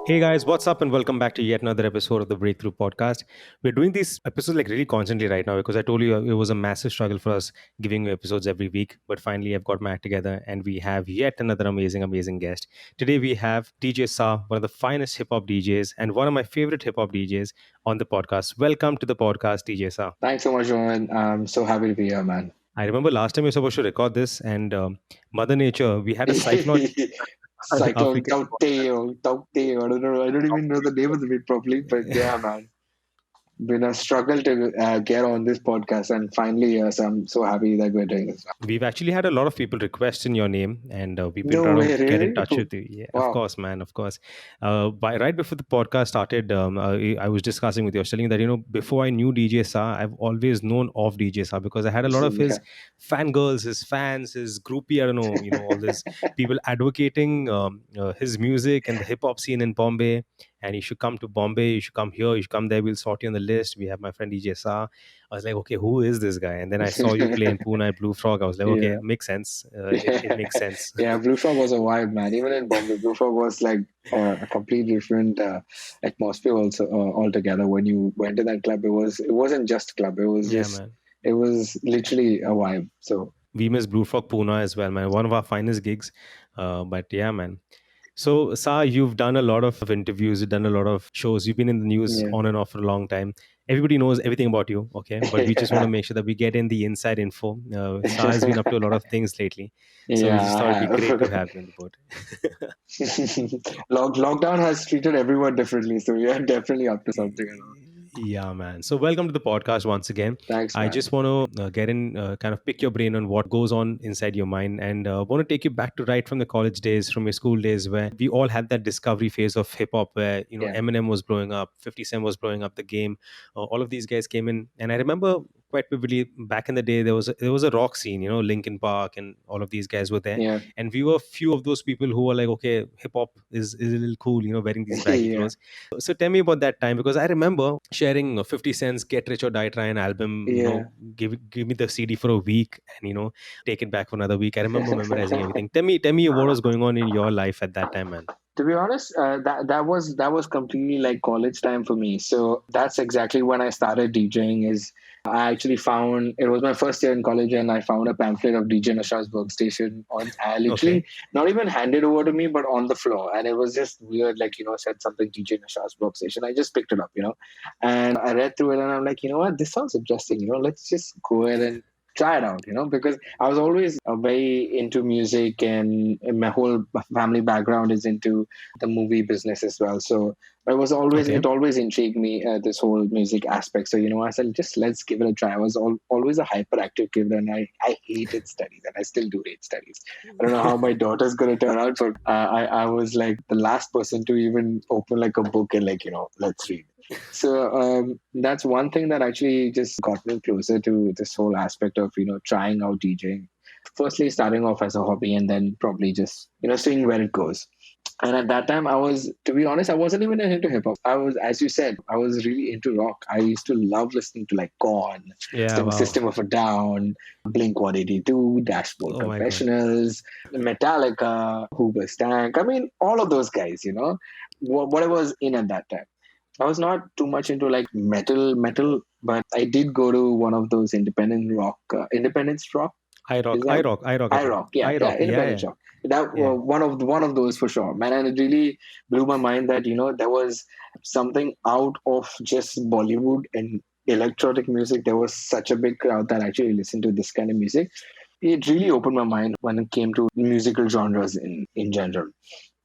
Hey guys, what's up, and welcome back to yet another episode of the BrkThru Podcast. We're doing these episodes like really constantly right now because I told you it was a massive struggle for us giving you episodes every week. But finally, I've got my act together, and we have yet another amazing guest. Today we have DJ Sa, one of the finest hip hop DJs and one of my favorite hip hop DJs on the podcast. Welcome to the podcast, DJ Sa. Thanks so much, Roman. I'm so happy to be here, man. I remember last time we were supposed to record this, and Mother Nature, we had a cyclone. Cyclone Africa. Tauteo. I don't know. I don't even know the name of the bit properly, but yeah, man. Been a struggle to get on this podcast, and finally, yes, I'm so happy that we're doing this. We've actually had a lot of people request in your name, and we've been No trying way, to get in really? touch with you. Yeah, of Wow. course, man, of course. Right before the podcast started, I was discussing with you. I was telling you that before I knew DJ Sa, I've always known of DJ Sa because I had a lot of his Yeah. fangirls, his fans, his groupie. I don't know, all these people advocating his music and the hip hop scene in Bombay. And you should come to Bombay. You should come here. You should come there. We'll sort you on the list. We have my friend DJ Sa. I was like, okay, who is this guy? And then I saw you play in Pune Blue Frog. I was like, okay, Yeah. makes sense. It makes sense. Yeah, Blue Frog was a vibe, man. Even in Bombay, Blue Frog was like a completely different atmosphere also altogether. When you went to that club, it wasn't just a club. It was Yeah, just man. it was literally a vibe. So We miss Blue Frog Pune as well, man. One of our finest gigs. But yeah, man. So, Sa, you've done a lot of interviews, you've done a lot of shows, you've been in the news yeah. on and off for a long time. Everybody knows everything about you, okay? But we just want to Yeah. make sure that we get in the inside info. Sa has been up to a lot of things lately. So, we Yeah, just I thought it'd be great to have. have you on the boat. Lockdown has treated everyone differently, so we are definitely up to something. Yeah, man. So, welcome to the podcast once again. Thanks, I man. just want to get in, kind of pick your brain on what goes on inside your mind, and want to take you back to right from the college days, from your school days, where we all had that discovery phase of hip hop, where Yeah. Eminem was blowing up, 50 Cent was blowing up the game. All of these guys came in, and I remember quite vividly back in the day there was a rock scene, Linkin Park, and all of these guys were there, Yeah. and we were few of those people who were like, okay, hip hop is a little cool, wearing these baggy Yeah. clothes. So tell me about that time, because I remember sharing 50 Cent's Get Rich or Die Trying album, Yeah. give me the CD for a week and, take it back for another week. I remember memorizing everything. Tell me what was going on in your life at that time, man. To be honest, that was completely like college time for me. So that's exactly when I started DJing. Is I actually found it was my first year in college, and I found a pamphlet of DJ Nasha's workstation on. I literally Okay. not even handed over to me, but on the floor, and it was just weird. Like said something DJ Nasha's workstation. I just picked it up, and I read through it, and I'm like, you know what, this sounds interesting. Let's just go ahead and try it out, because I was always very into music, and my whole family background is into the movie business as well. So Okay. it always intrigued me, this whole music aspect. So I said, just let's give it a try. I was always a hyperactive kid, and I hated studies, and I still do hate studies. I don't know how my daughter's going to turn out, but I was like the last person to even open like a book and like let's read. So that's one thing that actually just got me closer to this whole aspect of trying out DJing. Firstly, starting off as a hobby, and then probably just seeing where it goes. And at that time, to be honest, I wasn't even into hip hop. I was, as you said, I was really into rock. I used to love listening to like Korn, Yeah, wow. System of a Down, Blink 182, Dashboard Oh my God. Confessionals, Metallica, Hoobastank. I mean, all of those guys. What I was in at that time. I was not too much into like metal, but I did go to one of those independence rock. I rock, Is I that rock, I rock, I I think. rock? Yeah, I yeah, rock. Yeah, independence yeah, rock. That yeah. one of those for sure, man. And it really blew my mind that there was something out of just Bollywood and electronic music. There was such a big crowd that actually listened to this kind of music. It really opened my mind when it came to musical genres in general.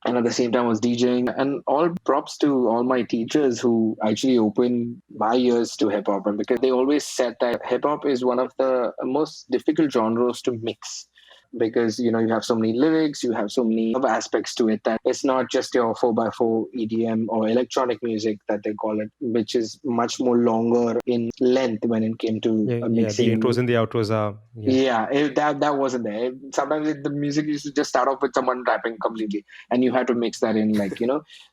And at the same time, I was DJing. And all props to all my teachers who actually opened my ears to hip hop. And because they always said that hip hop is one of the most difficult genres to mix, because you have so many lyrics, you have so many other aspects to it, that it's not just your 4x4 EDM or electronic music that they call it, which is much more longer in length when it came to Yeah, yeah. The intros mixing. and the outros are, yeah. Yeah, that wasn't there. Sometimes the music used to just start off with someone rapping completely, and you had to mix that in, like.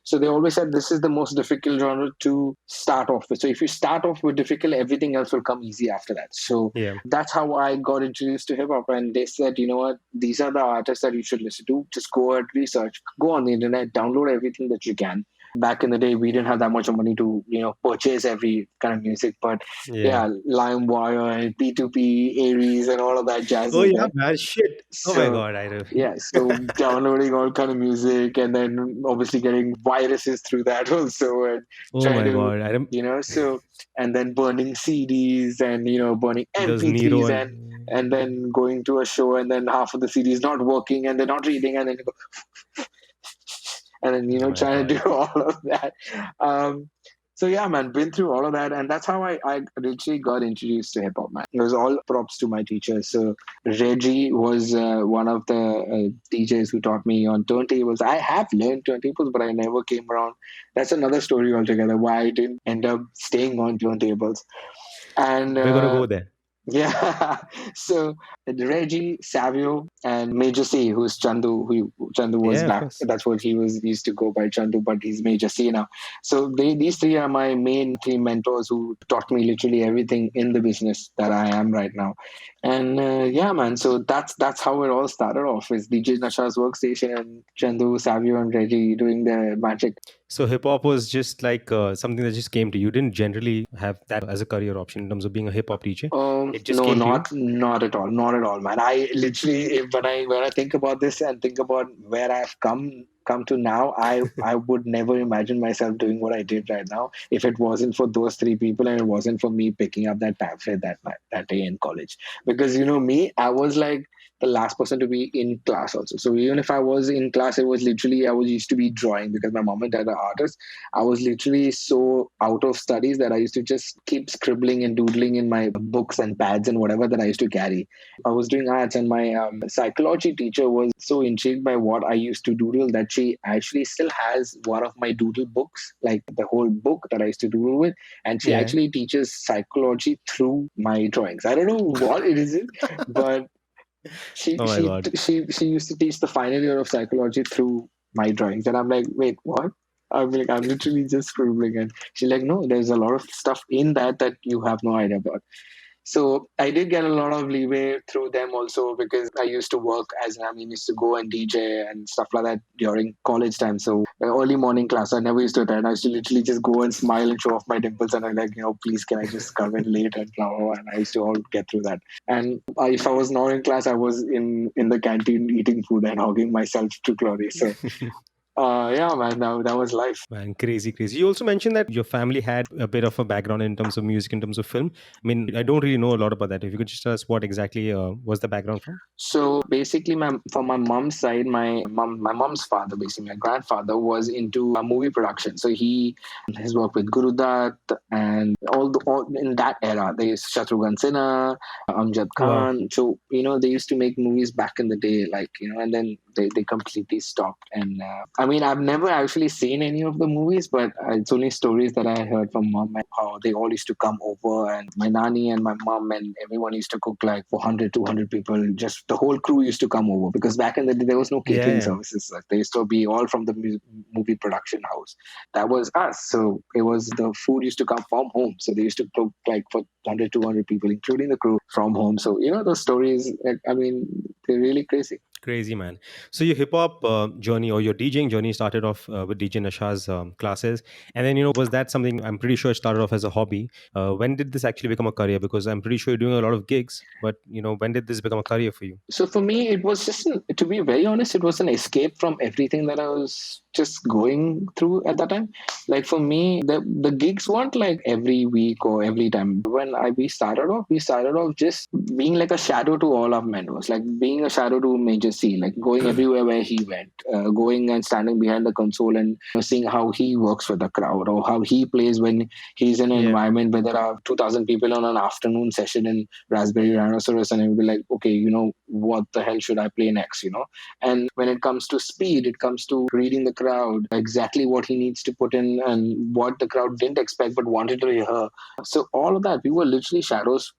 So they always said this is the most difficult genre to start off with. So if you start off with difficult, everything else will come easy after that. So Yeah. that's how I got introduced to hip hop. And they said, you know what, these are the artists that you should listen to. Just go and research, go on the internet, download everything that you can, Back in the day, we didn't have that much of money to, purchase every kind of music. But Yeah. yeah, LimeWire and P2P, Aries, and all of that jazz Oh is yeah, there. man. Shit. Oh my So god, I do. yeah, so downloading all kind of music, and then obviously getting viruses through that also, and Oh trying my to, god, so, and then burning CDs, and burning those Nero MP3s, and then going to a show, and then half of the CDs not working, and they're not reading, and then you go, and then oh my trying to god. do all of that. um so yeah, man, been through all of that, and that's how I literally got introduced to hip hop, man. It was all props to my teacher. So Reggie was one of the DJs who taught me on turntables. I have learned turntables, but I never came around. That's another story altogether, why I didn't end up staying on turntables. And We're gonna go there. yeah. So Reggie, Savio, and Major C, who's Chandu, who Chandu was Yeah, of back. course. That's what he was used to go by, Chandu, but he's Major C now. So these three are my main three mentors who taught me literally everything in the business that I am right now. And yeah, man. So that's how it all started off. Is DJ Nasha's workstation and Chandu, Savio, and Reggie doing their magic. So hip hop was just like something that just came to you. You didn't generally have that as a career option in terms of being a hip hop teacher. It just No, came to you. not at all, not at all, man. I literally, when I think about this and think about where I've come to now, I would never imagine myself doing what I did right now if it wasn't for those three people and it wasn't for me picking up that pamphlet that day in college. Because me, I was like the last person to be in class also. So even if I was in class, it was literally I was used to be drawing because my mom and dad are artists. I was literally so out of studies that I used to just keep scribbling and doodling in my books and pads and whatever that I used to carry. I was doing arts, and my psychology teacher was so intrigued by what I used to doodle that she actually still has one of my doodle books, like the whole book that I used to doodle with. And she Yeah. actually teaches psychology through my drawings. I don't know what it is, but she Oh my she god. she used to teach the final year of psychology through my drawings, and I'm like, wait, what? I'm like, I'm literally just scribbling, and she's like, no, there's a lot of stuff in that you have no idea about. So I did get a lot of leeway through them also because I used to work used to go and DJ and stuff like that during college time. So early morning class, I never used to attend. I used to literally just go and smile and show off my dimples, and I'm like, please, can I just come in late and blah, blah, blah. And I used to all get through that. And if I was not in class, I was in the canteen eating food and hogging myself to glory. So yeah, man, that was life. Man, crazy, crazy. You also mentioned that your family had a bit of a background in terms of music, in terms of film. I mean, I don't really know a lot about that. If you could just tell us what exactly was the background from? So basically, for my mom's side, my mom's father, basically my grandfather, was into movie production. So he has worked with Guru Dutt and all in that era. They used Shatrughan Sinha, Amjad Wow. Khan. So they used to make movies back in the day, and then they completely stopped. And I mean, I've never actually seen any of the movies, but it's only stories that I heard from mom and how they all used to come over, and my nanny and my mom and everyone used to cook like for 100, 200 people. Just the whole crew used to come over because back in the day there was no Yeah, catering yeah. services. Like, they used to be all from the movie production house. That was us. So it was the food used to come from home. So they used to cook like for 100, 200 people, including the crew from home. So those stories. I mean, they're really crazy. Crazy, man. So your hip hop journey or your DJing journey started off with DJ Nasha's classes, and then was that something? I'm pretty sure it started off as a hobby. When did this actually become a career? Because I'm pretty sure you're doing a lot of gigs, but when did this become a career for you? So for me, it was just, to be very honest, it was an escape from everything that I was just going through at that time. Like for me, the gigs weren't like every week or every time. When we started off just being like a shadow to all our members, like being a shadow to Major C, like going everywhere where he went, going and standing behind the console and seeing how he works with the crowd or how he plays when he's in an Yeah. environment where there are 2,000 people on an afternoon session in Raspberry Rhinoceros, and it would be like, okay, what the hell should I play next, And when it comes to speed, it comes to reading the crowd, exactly what he needs to put in and what the crowd didn't expect but wanted to hear. So all of that, we were literally shadows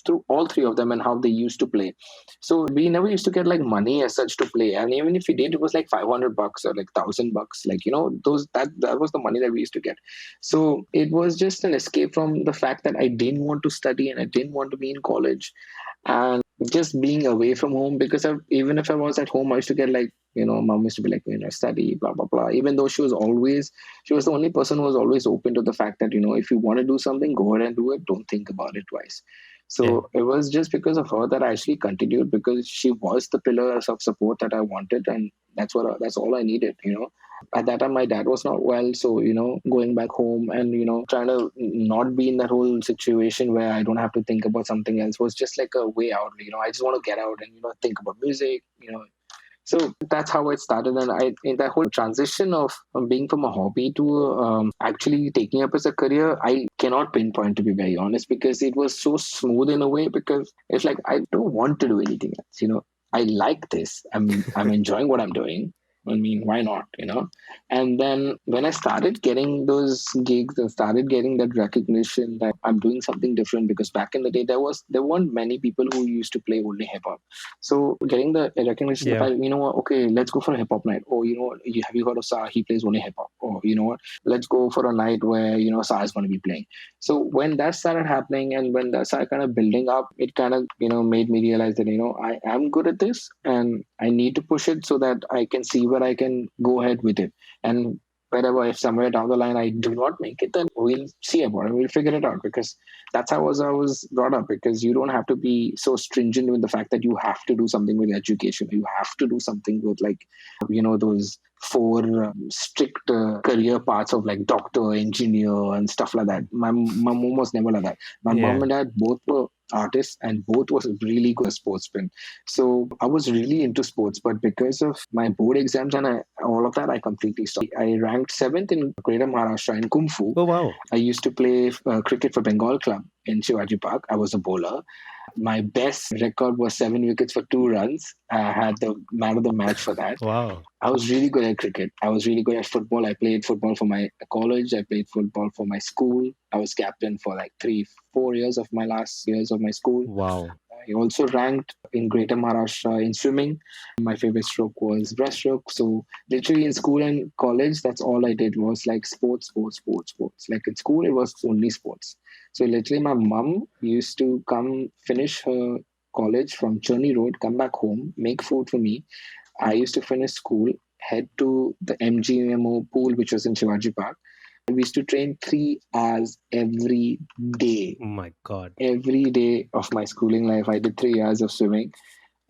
through all three of them and how they used to play. So we never used to get like money as such to play, and even if we did, it was like $500 or like $1,000. Like, those that was the money that we used to get. So it was just an escape from the fact that I didn't want to study and I didn't want to be in college, and just being away from home. Because even if I was at home, I used to get like, mom used to be like, study, blah blah blah. Even though she was the only person who was always open to the fact that, if you want to do something, go ahead and do it. Don't think about it twice. Yeah. So it was just because of her that I actually continued, because she was the pillars of support that I wanted, and that's all I needed. At that time, my dad was not well, so going back home and trying to not be in that whole situation where I don't have to think about something else was just like a way out. I just want to get out and think about music. So that's how it started, and in that whole transition of being from a hobby to actually taking up as a career, I cannot pinpoint, to be very honest, because it was so smooth in a way. Because it's like I don't want to do anything else. I like this. I'm enjoying what I'm doing. I mean, why not? And then when I started getting those gigs and started getting that recognition that I'm doing something different, because back in the day there weren't many people who used to play only hip hop. So getting the recognition, the Yeah. fact, what, okay, let's go for a hip hop night. Or have you heard of Sa? He plays only hip hop. Or what, let's go for a night where Sa is going to be playing. So when that started happening and when that started kind of building up, it kind of made me realize that I am good at this and I need to push it so that I can see where I can go ahead with it. And wherever, if somewhere down the line I do not make it, then we'll see about it. We'll figure it out, because that's how I was brought up. Because you don't have to be so stringent with the fact that you have to do something with education. You have to do something with like, those four strict career paths of like doctor, engineer, and stuff like that. My mom was never like that. My Yeah. mom and dad both were artists, and both was really good sportsmen. So I was really into sports, but because of my board exams and all of that, I completely stopped. I ranked 7th in Greater Maharashtra in Kung Fu. Oh wow. I used to play cricket for Bengal Club in Shivaji Park. I was a bowler. My best record was 7 wickets for 2 runs. I had the man of the match for that. Wow. I was really good at cricket. I was really good at football. I played football for my college. I played football for my school. I was captain for like 3-4 years of my last years of my school. Wow. I also ranked in Greater Maharashtra in swimming. My favorite stroke was breaststroke. So literally in school and college, that's all I did was like sports. Like in school, it was only sports. So literally my mom used to come finish her college from Churni Road, come back home, make food for me. I used to finish school, head to the MGMO pool, which was in Shivaji Park. We used to train 3 hours every day. Oh my God. Every day of my schooling life, I did 3 hours of swimming.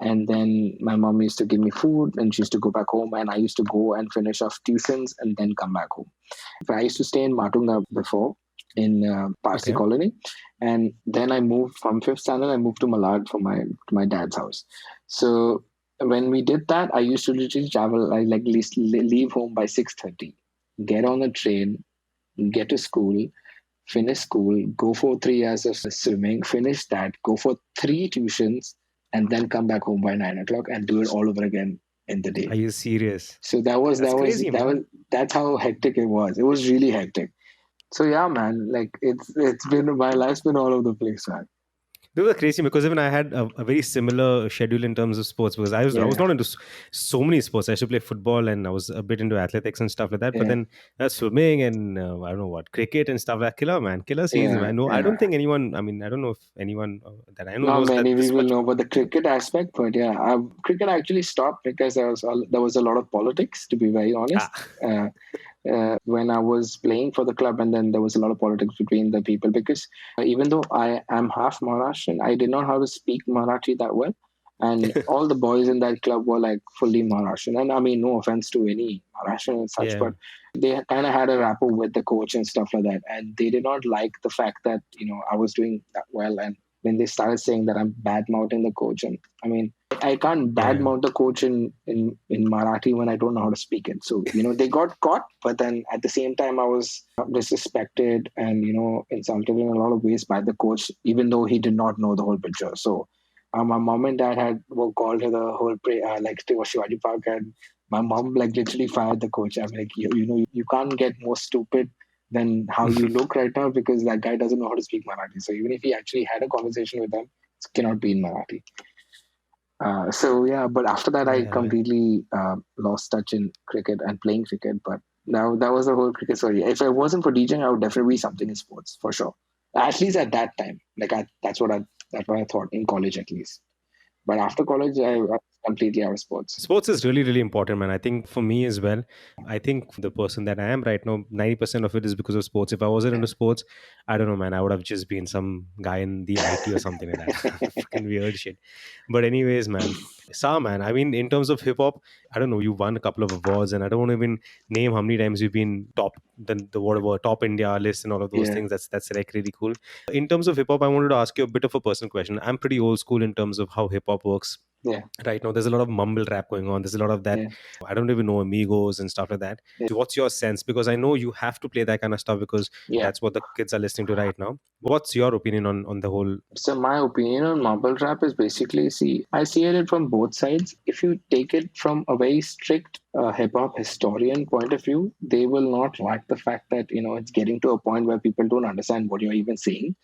And then my mom used to give me food and she used to go back home. And I used to go and finish off tuitions and then come back home. I used to stay in Matunga before in Parsi Okay. colony. And then I moved from 5th standard, I moved to Malad for my dad's house. So when we did that, I used to literally travel. I like leave home by 6:30, get on a train, get to school, finish school, go for 3 hours of swimming, finish that, go for 3 tuitions, and then come back home by 9 o'clock and do it all over again in the Are day. you serious? So that was That's crazy, man. that's how hectic it was. It was really hectic. So yeah, man, like it's been my life's been all over the place, man. They were crazy because even I had a very similar schedule in terms of sports, because I was Yeah, not into so many sports. I used to play football and I was a bit into athletics and stuff like that. But yeah, then swimming and I don't know what, cricket and stuff like killer, man, killer season. yeah, I know. I don't yeah. think anyone. I mean, I don't know if anyone that I know Not knows that many this people much. know about the cricket aspect, but yeah, cricket actually stopped because there was a lot of politics. To be very Ah, honest, when I was playing for the club, and then there was a lot of politics between the people because even though I am half Maharashtrian, I did not know how to speak Marathi that well. And all the boys in that club were like fully Maharashtrian. And I mean, no offense to any Maharashtrian and such, yeah, but they kind of had a rapport with the coach and stuff like that. And they did not like the fact that, I was doing that well. And when they started saying that I'm bad mouthing the coach, and I mean, I can't yeah. badmouth the coach in Marathi when I don't know how to speak it. So, they got caught, but then at the same time, I was disrespected and, insulted in a lot of ways by the coach, even though he did not know the whole picture. So, my mom and dad were called to the whole like to Shivaji Park, and my mom like literally fired the coach. I'm like, you can't get more stupid than how you look right now, because that guy doesn't know how to speak Marathi. So even if he actually had a conversation with them, it cannot be in Marathi. So yeah, but after that, I Yeah, man. completely lost touch in cricket and playing cricket. But now that was the whole cricket story. If it wasn't for DJing, I would definitely be something in sports for sure. At least at that time, that's what I thought in college at least. But after college, I was completely out of sports. Sports is really, really important, man. I think for me as well, I think the person that I am right now, 90% of it is because of sports. If I wasn't into sports, I don't know, man, I would have just been some guy in the IT or something like that. Fucking weird shit. But anyways, man, man, I mean, in terms of hip hop, I don't know, you won a couple of awards, and I don't want to even name how many times you've been top, the whatever, top India list and all of those Yeah, things. That's like really cool. In terms of hip hop, I wanted to ask you a bit of a personal question. I'm pretty old school in terms of how hip hop works yeah, right now. There's a lot of mumble rap going on. There's a lot of that. yeah, I don't even know amigos and stuff like that. yeah, So what's your sense? Because I know you have to play that kind of stuff because yeah. that's what the kids are listening to right now. What's your opinion on the whole? So my opinion on mumble rap is basically, see, I see it from both sides. If you take it from a very strict hip hop historian point of view, they will not like the fact that it's getting to a point where people don't understand what you're even saying,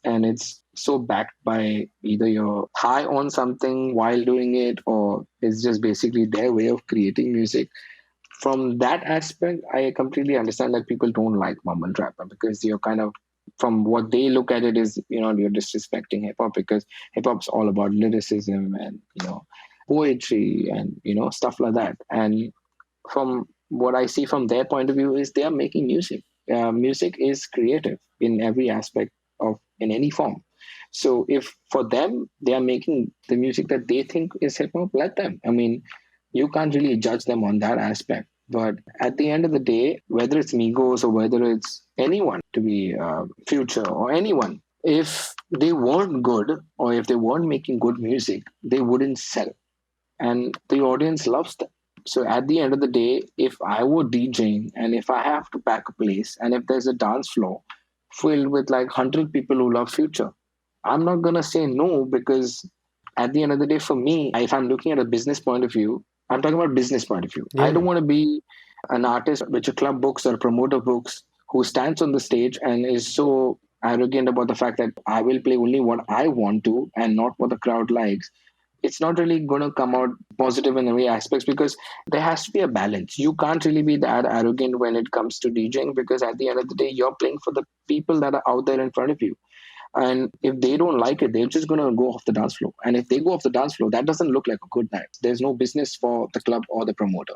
and it's so backed by either you're high on something while doing it, or it's just basically their way of creating music. From that aspect, I completely understand that people don't like mumble rap, because you're kind of, from what they look at it, is you're disrespecting hip hop, because hip hop's all about lyricism and poetry and stuff like that. And from what I see from their point of view is they are making music. Music is creative in every aspect of in any form. So if for them they are making the music that they think is hip hop, let them. I mean, you can't really judge them on that aspect. But at the end of the day, whether it's Migos or whether it's anyone, to be Future or anyone, if they weren't good or if they weren't making good music, they wouldn't sell, and the audience loves them. So at the end of the day, if I were DJing and if I have to pack a place and if there's a dance floor filled with like 100 people who love Future, I'm not going to say no, because at the end of the day, for me, if I'm looking at a business point of view, I'm talking about business point of view. I Yeah, don't want to be an artist which a club books or a promoter books who stands on the stage and is so arrogant about the fact that I will play only what I want to and not what the crowd likes. It's not really going to come out positive in every aspects, because there has to be a balance. You can't really be that arrogant when it comes to DJing, because at the end of the day, you're playing for the people that are out there in front of you. And if they don't like it, they're just going to go off the dance floor. And if they go off the dance floor, that doesn't look like a good night. There's no business for the club or the promoter.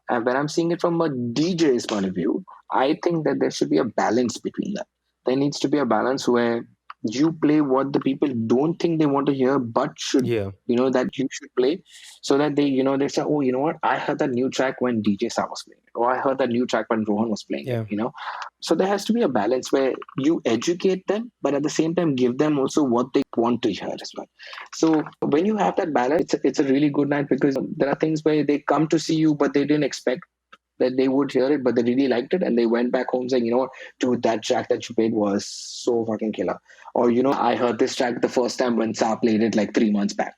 And when I'm seeing it from a DJ's point of view, I think that there should be a balance between that. There needs to be a balance where you play what the people don't think they want to hear, but should, yeah, that you should play, so that they, they say, oh, you know what, I heard that new track when DJ Sa was playing it, or I heard that new track when Rohan was playing yeah. it. So there has to be a balance where you educate them, but at the same time give them also what they want to hear as well. So when you have that balance, it's a really good night, because there are things where they come to see you, but they didn't expect that they would hear it, but they really liked it, and they went back home saying, what, dude, that track that you played was so fucking killer. Or, I heard this track the first time when Sa played it like 3 months back.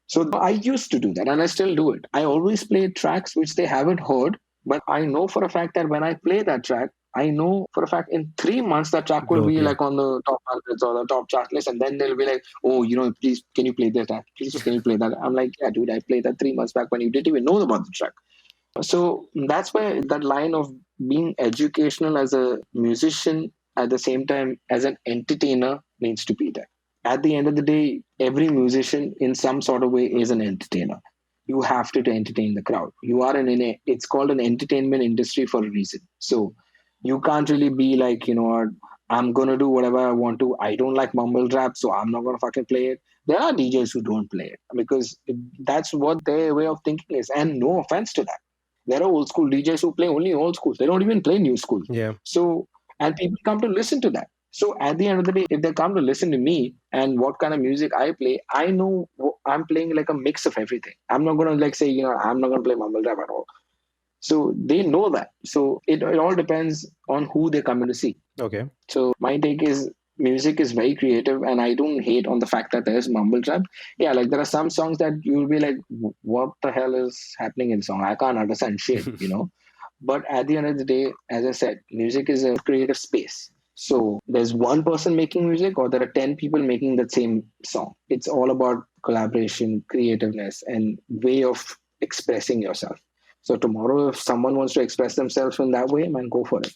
So I used to do that, and I still do it. I always play tracks which they haven't heard, but I know for a fact that when I play that track, I know for a fact in 3 months that track will Bro, be yeah. like on the top hundreds or the top chart list, and then they'll be like, "Oh, please, can you play that track? Please, can you play that?" I'm like, "Yeah, dude, I played that 3 months back when you didn't even know about the track." So that's why that line of being educational as a musician at the same time as an entertainer needs to be there. At the end of the day, every musician in some sort of way is an entertainer. You have to entertain the crowd. You are it's called an entertainment industry for a reason. So you can't really be like, I'm going to do whatever I want to. I don't like mumble rap, so I'm not going to fucking play it. There are DJs who don't play it because that's what their way of thinking is. And no offense to that, there are old school DJs who play only old school. They don't even play new school. Yeah, So, and people come to listen to that. So at the end of the day, if they come to listen to me and what kind of music I play, I know I'm playing like a mix of everything. I'm not going to like say, I'm not going to play mumble rap at all. So they know that. So it all depends on who they come in to see. okay. So my take is music is very creative, and I don't hate on the fact that there's mumble rap. Yeah, like there are some songs that you'll be like, what the hell is happening in song? I can't understand shit. But at the end of the day, as I said, music is a creative space. So there's one person making music, or there are 10 people making the same song. It's all about collaboration, creativeness, and way of expressing yourself. So tomorrow, if someone wants to express themselves in that way, man, go for it.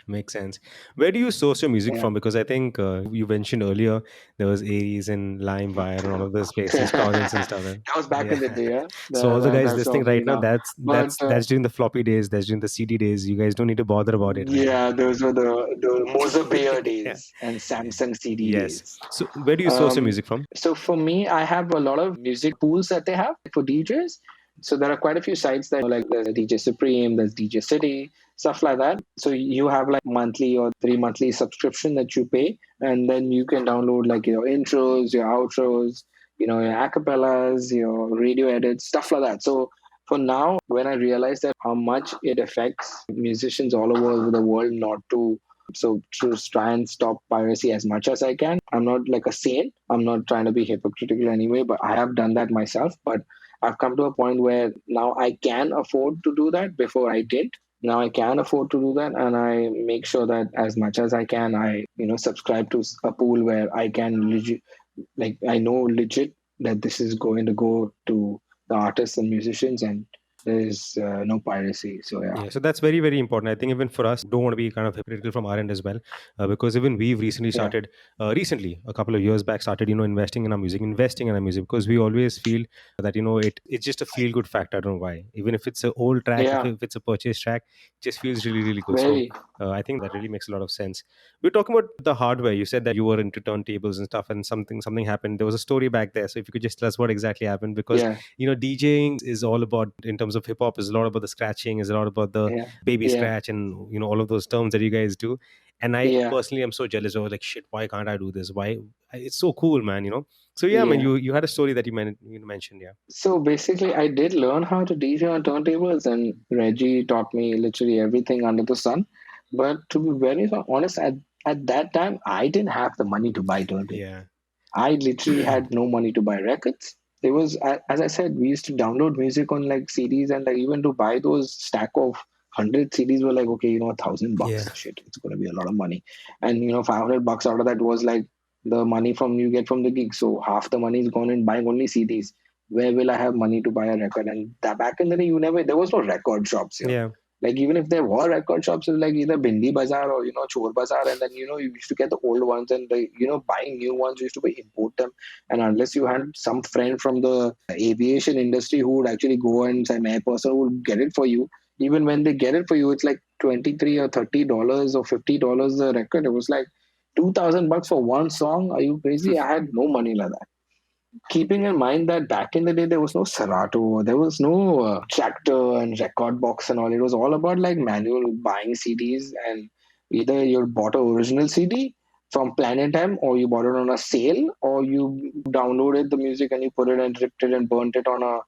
Makes sense. Where do you source your music Yeah. from? Because I think you mentioned earlier there was Aries and LimeWire and all of those places, torrents and That stuff. was back in the Yeah. day, yeah. So all the guys That's listening not me right now, now. that's But that's that's during the floppy days, that's during the CD days. You guys don't need to bother about it right now. yeah, those were the Moser Payer Yeah. days and Samsung CD Yes. days. So where do you source your Um, music from? so for me, I have a lot of music pools that they have for DJs. So there are quite a few sites that, like, there's DJ Supreme, there's DJ City, stuff like that. So you have like monthly or 3 monthly subscription that you pay, and then you can download like your intros, your outros, your acapellas, your radio edits, stuff like that. So for now, when I realized that how much it affects musicians all over the world not to, so just try and stop piracy as much as I can. I'm not like a saint. I'm not trying to be hypocritical anyway, but I have done that myself. But I've come to a point where now I can afford to do that. Before I did. Now I can afford to do that, and I make sure that as much as I can, I subscribe to a pool where I can legit, like, I know legit that this is going to go to the artists and musicians, and there is no piracy. So yeah, Yeah, so that's very, very important. I think even for us, don't want to be kind of hypocritical from our end as well, because even we've recently yeah, started, recently a couple of years back, started investing in our music, because we always feel that it's just a feel good factor. I don't know why. Even if it's an old track, if, yeah, if it's a purchase track, it just feels really, really good. So very, I think that really makes a lot of sense. We're talking about the hardware. You said that you were into turntables and stuff, and something happened. There was a story back there. So if you could just tell us what exactly happened, because yeah, DJing is all about, in terms of hip hop, is a lot about the scratching, is a lot about the yeah, baby yeah, scratch, and all of those terms that you guys do. And I yeah, personally am so jealous. I was like, shit, why can't I do this? Why? It's so cool, man. So yeah, man, yeah. you had a story that you mentioned. Yeah. So basically, I did learn how to DJ on turntables, and Reggie taught me literally everything under the sun. But to be very honest, at that time, I didn't have the money to buy turntables. Yeah. I literally had no money to buy records. It was, as I said, we used to download music on like CDs, and like even to buy those stack of 100 CDs were like, okay, $1,000. Yeah. Shit, it's going to be a lot of money. And $500 out of that was like the money from you get from the gig. So half the money is gone in buying only CDs. Where will I have money to buy a record? And that back in the day, there was no record shops here. Yeah. Like, even if there were record shops, it was like either Bindi Bazaar or Chor Bazaar, and then you used to get the old ones, and buying new ones, you used to import them. And unless you had some friend from the aviation industry who would actually go and say, "My person would get it for you," even when they get it for you, it's like $23 or $30 or $50 a record. It was like $2,000 for one song. Are you crazy? I had no money like that. Keeping in mind that back in the day there was no Serato, there was no tractor and record box and all. It was all about like manual buying CDs, and either you bought a original CD from Planet M, or you bought it on a sale, or you downloaded the music and you put it and ripped it and burnt it on a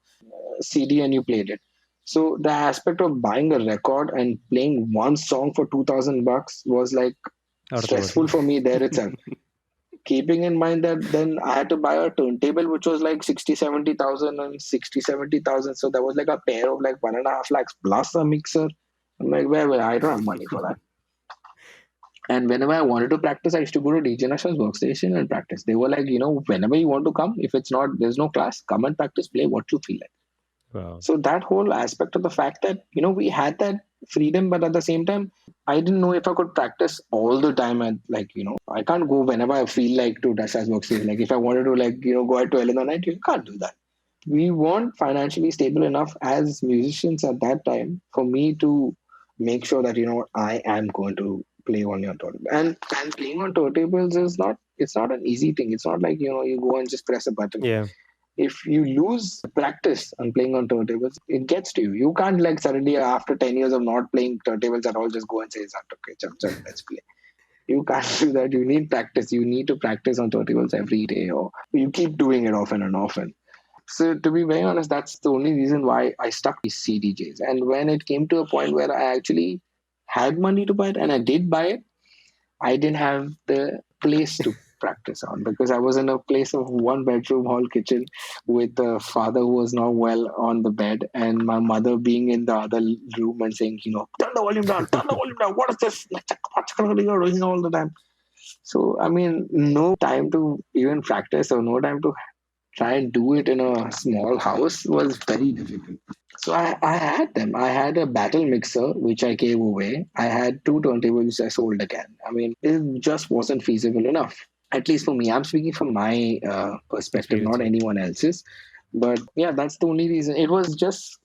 CD and you played it. So the aspect of buying a record and playing one song for $2,000 was like Out of the world. stressful for me there itself. Keeping in mind that then I had to buy a turntable which was like 60-70 thousand and 60-70 thousand. So that was like a pair of like 1.5 lakhs plus a mixer. I'm like, where I don't have money for that. And whenever I wanted to practice, I used to go to DJ National's workstation and practice. They were like, whenever you want to come, if it's not, there's no class, come and practice, play what you feel like. Wow. So that whole aspect of the fact that, we had that freedom, but at the same time, I didn't know if I could practice all the time. And like, I can't go whenever I feel like to Dasha's workstation. Like if I wanted to like, go at 12 in the night, you can't do that. We weren't financially stable enough as musicians at that time for me to make sure that, I am going to play on your turntable. And playing on turntables it's not an easy thing. It's not like, you go and just press a button. Yeah. If you lose practice on playing on turntables, it gets to you. You can't like suddenly after 10 years of not playing turntables at all just go and say, okay, let's play. You can't do that. You need practice. You need to practice on turntables every day, or you keep doing it often and often. So to be very honest, that's the only reason why I stuck with CDJs. And when it came to a point where I actually had money to buy it and I did buy it, I didn't have the place to practice on, because I was in a place of one bedroom hall kitchen with a father who was not well on the bed, and my mother being in the other room and saying, turn the volume down, turn the volume down. What is this? You're doing all the time. So, I mean, no time to even practice or no time to try and do it in a small house was very difficult. So I had them. I had a battle mixer, which I gave away. I had two turntables, which I sold again. I mean, it just wasn't feasible enough. At least for me, I'm speaking from my perspective, Experience, not yeah. anyone else's. But yeah, that's the only reason. It was just,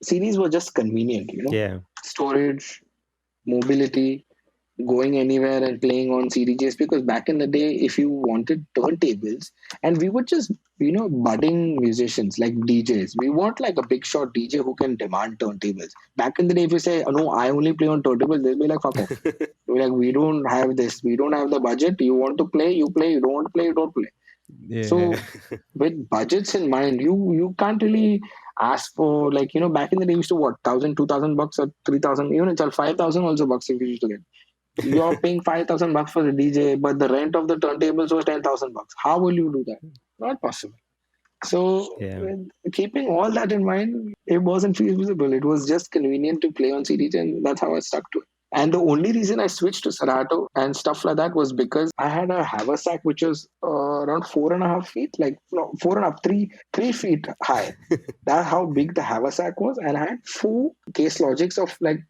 CDs were just convenient, Yeah. storage, mobility, going anywhere and playing on CDJs, because back in the day, if you wanted turntables, and we were just, budding musicians like DJs, we want like a big shot DJ who can demand turntables. Back in the day, if you say, oh, no, I only play on turntables, they'll be like, fuck off. They'll be like, we don't have this, we don't have the budget. You want to play, you play, you don't want to play, you don't play. Yeah. So with budgets in mind, you can't really ask for, like, back in the day, you used to what, 1,000, 2,000 bucks or 3,000, even it's all 5,000 also bucks if you used to get. You're paying 5,000 bucks for the DJ, but the rent of the turntables was 10,000 bucks. How will you do that? Not possible. So, Yeah. keeping all that in mind, it wasn't feasible. It was just convenient to play on CDs, and that's how I stuck to it. And the only reason I switched to Serato and stuff like that was because I had a haversack which was around 4.5 feet, like no, 4.5, 3 feet high. That's how big the haversack was, and I had four case logics of like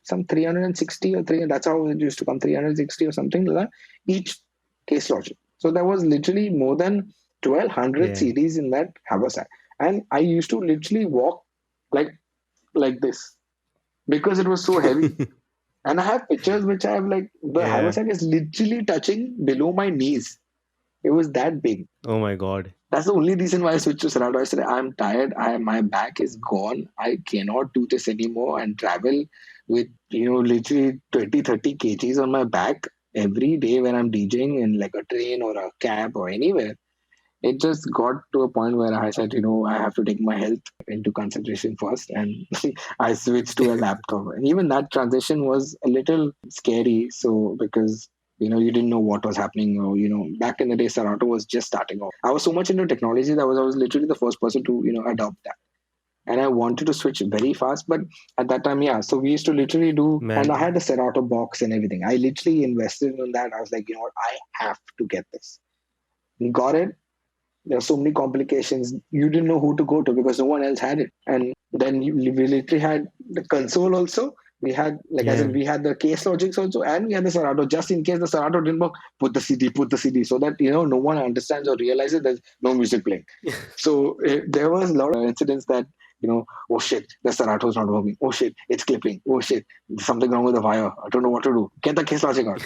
some 360 or three. That's how it used to come, 360 or something like that. Each case logic. So there was literally more than 1,200 Yeah. CDs in that haversack, and I used to literally walk like this because it was so heavy. And I have pictures which I have, like, the Yeah. haversack is literally touching below my knees. It was that big. Oh my God. That's the only reason why I switched to Serato. I said, I'm tired. My back is gone. I cannot do this anymore and travel with, literally 20, 30 kgs on my back every day when I'm DJing in like a train or a cab or anywhere. It just got to a point where I said, I have to take my health into consideration first. And I switched to a laptop. And even that transition was a little scary. So, because, you didn't know what was happening. Or, back in the day, Serato was just starting off. I was so much into technology that I was literally the first person to, adopt that. And I wanted to switch very fast. But at that time, yeah. So we used to literally do, and I Man. had the Serato box and everything. I literally invested in that. I was like, what, I have to get this. Got it. There are so many complications. You didn't know who to go to because no one else had it. And then we literally had the console also. We had, like, as in, Yeah. we had the case logics also, and we had the Serato. Just in case the Serato didn't work, put the CD, so that no one understands or realizes there's no music playing. So there was a lot of incidents that, oh shit, the Serato's not working. Oh shit, it's clipping. Oh shit, something wrong with the wire. I don't know what to do. Get the case logic out.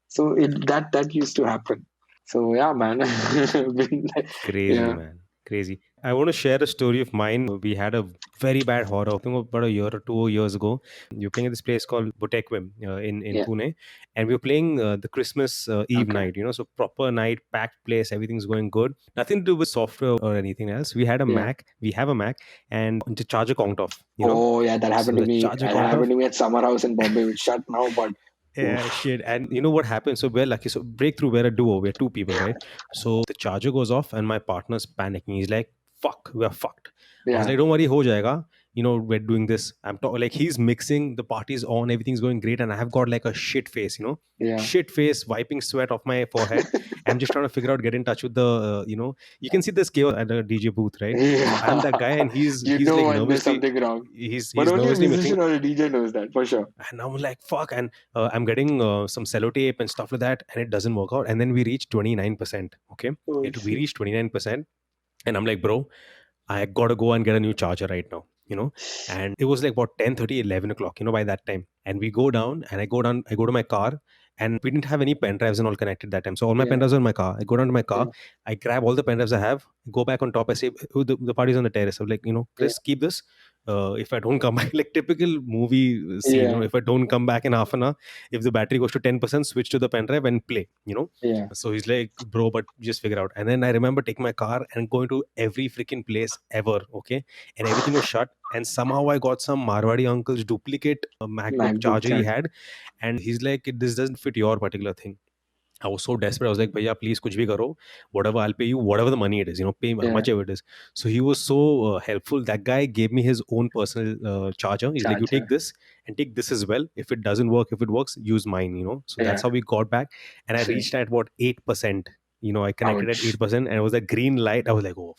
So that used to happen. So yeah, man. Crazy, Yeah, man. Crazy. I want to share a story of mine. We had a very bad horror, I think about a year or 2 years ago. We were playing at this place called Botequim in yeah, Pune. And we were playing the Christmas Eve okay, night, so proper night, packed place, everything's going good. Nothing to do with software or anything else. We had a yeah. Mac, we have a Mac, and the charger conked off. Oh yeah, that So happened to the me. charger That conked happened off. to me at Summer House in Bombay, which shut now, but Yeah, oof, shit. And you know what happened? So we're lucky. So breakthrough, we're a duo. We're two people, right? So the charger goes off, and my partner's panicking. He's like, "Fuck, we're fucked." I was yeah, like, "Don't worry, ho jayega." We're doing this. Like he's mixing. The party's on. Everything's going great, and I have got like a shit face. yeah, Shit face, wiping sweat off my forehead. I'm just trying to figure out, get in touch with the. You can see this chaos at the DJ booth, right? So I'm that yeah. guy, and he's You he's know like when there's nervously. something wrong, He's but he's only a nervously mixing, musician or a DJ knows that for sure. and I'm like, fuck. And I'm getting some sellotape and stuff like that, and it doesn't work out. And then we reach 29%. Okay. Oh We shit. reach 29%. And I'm like, bro, I gotta go and get a new charger right now. And it was like about 10:30, 11 o'clock, by that time. And we go down, and I go to my car, and we didn't have any pen drives and all connected that time. So all my pen Yeah, drives are in my car. I go down to my car, yeah, I grab all the pen drives I have, go back on top. I say, "Oh, the party's on the terrace." I'm like, yeah, Chris, keep this. If I don't come back, like typical movie scene, yeah, if I don't come back in half an hour, if the battery goes to 10%, switch to the pen drive and play. yeah. So he's like, bro, but just figure out. And then I remember taking my car and going to every freaking place ever, okay? And everything was shut. And somehow I got some Marwadi uncle's duplicate MacBook MacBook charger he charger. had. And he's like, this doesn't fit your particular thing. I was so desperate. I was like, "Bhaiya, please, kuch bhi karo. Whatever, I'll pay you. Whatever the money it is. Pay how Yeah. much ever it is." So he was so helpful. That guy gave me his own personal charger. He's like, "You take Charger. this and take this as well. If it doesn't work, if it works, use mine." So Yeah. that's how we got back. And I See. reached at what 8%. I connected at Ouch. 8%, and it was a green light. I was like, "Oh,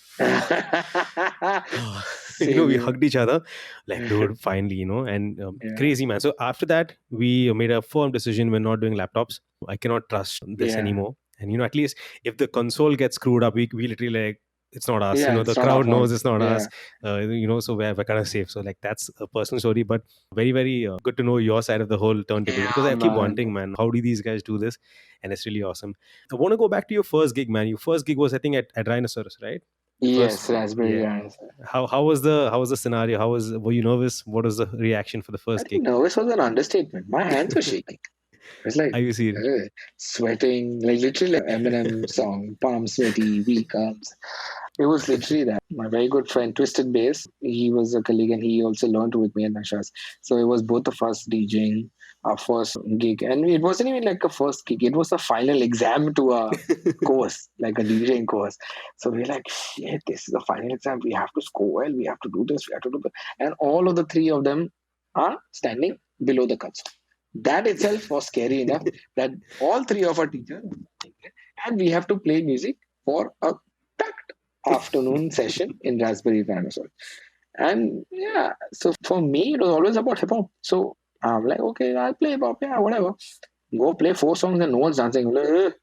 we Same hugged each other, like, here. dude, finally, and Yeah. crazy, man. So after that, we made a firm decision: we're not doing laptops. I cannot trust this Yeah. anymore. And at least if the console gets screwed up, we literally, like, it's not us. Yeah. The It's not our crowd fault. knows it's not Yeah. us. So we're kind of safe. So, like, that's a personal story, but very, very good to know your side of the whole turntable, because Yeah, I keep man. wondering, man, how do these guys do this? And it's really awesome. I want to go back to your first gig, man. Your first gig was, I think, at Rhinoceros, right? First, Yes, Raspberry yeah. Rhino. How was the scenario? Were you nervous? What was the reaction for the I first think gig? nervous was an understatement. My hands were shaking. It was like Are you serious? sweating, like literally like Eminem song, palm sweaty, weak arms. It was literally that. My very good friend, Twisted Bass, he was a colleague and he also learned with me at Nashas. So it was both of us DJing our first gig. And it wasn't even like a first gig, it was a final exam to a course, like a DJing course. So we're like, shit, this is the final exam. We have to score well, we have to do this, we have to do that. And all of the three of them are standing below the console. That itself was scary enough that all three of our teachers, and we have to play music for a packed afternoon session in Raspberry Dinosaur. And yeah, so for me, it was always about hip hop. So I'm like, okay, I'll play hip hop, yeah, whatever. Go play 4 songs and no one's dancing. I'm like,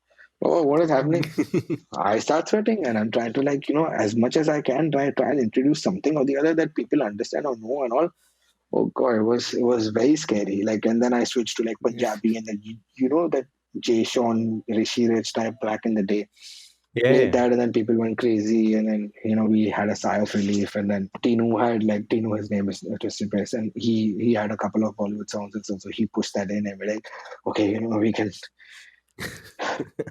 oh, what is happening? I start sweating and I'm trying to, like, as much as I can, try and introduce something or the other that people understand or know and all. Oh god, it was very scary. Like, and then I switched to like Punjabi, and then that Jay Sean Rishi Rich type back in the day. Yeah, Played yeah. that, and then people went crazy, and then we had a sigh of relief. And then Tinu, his name is Twisted Press, and he had a couple of Bollywood songs, and so he pushed that in, and we're like, okay, we can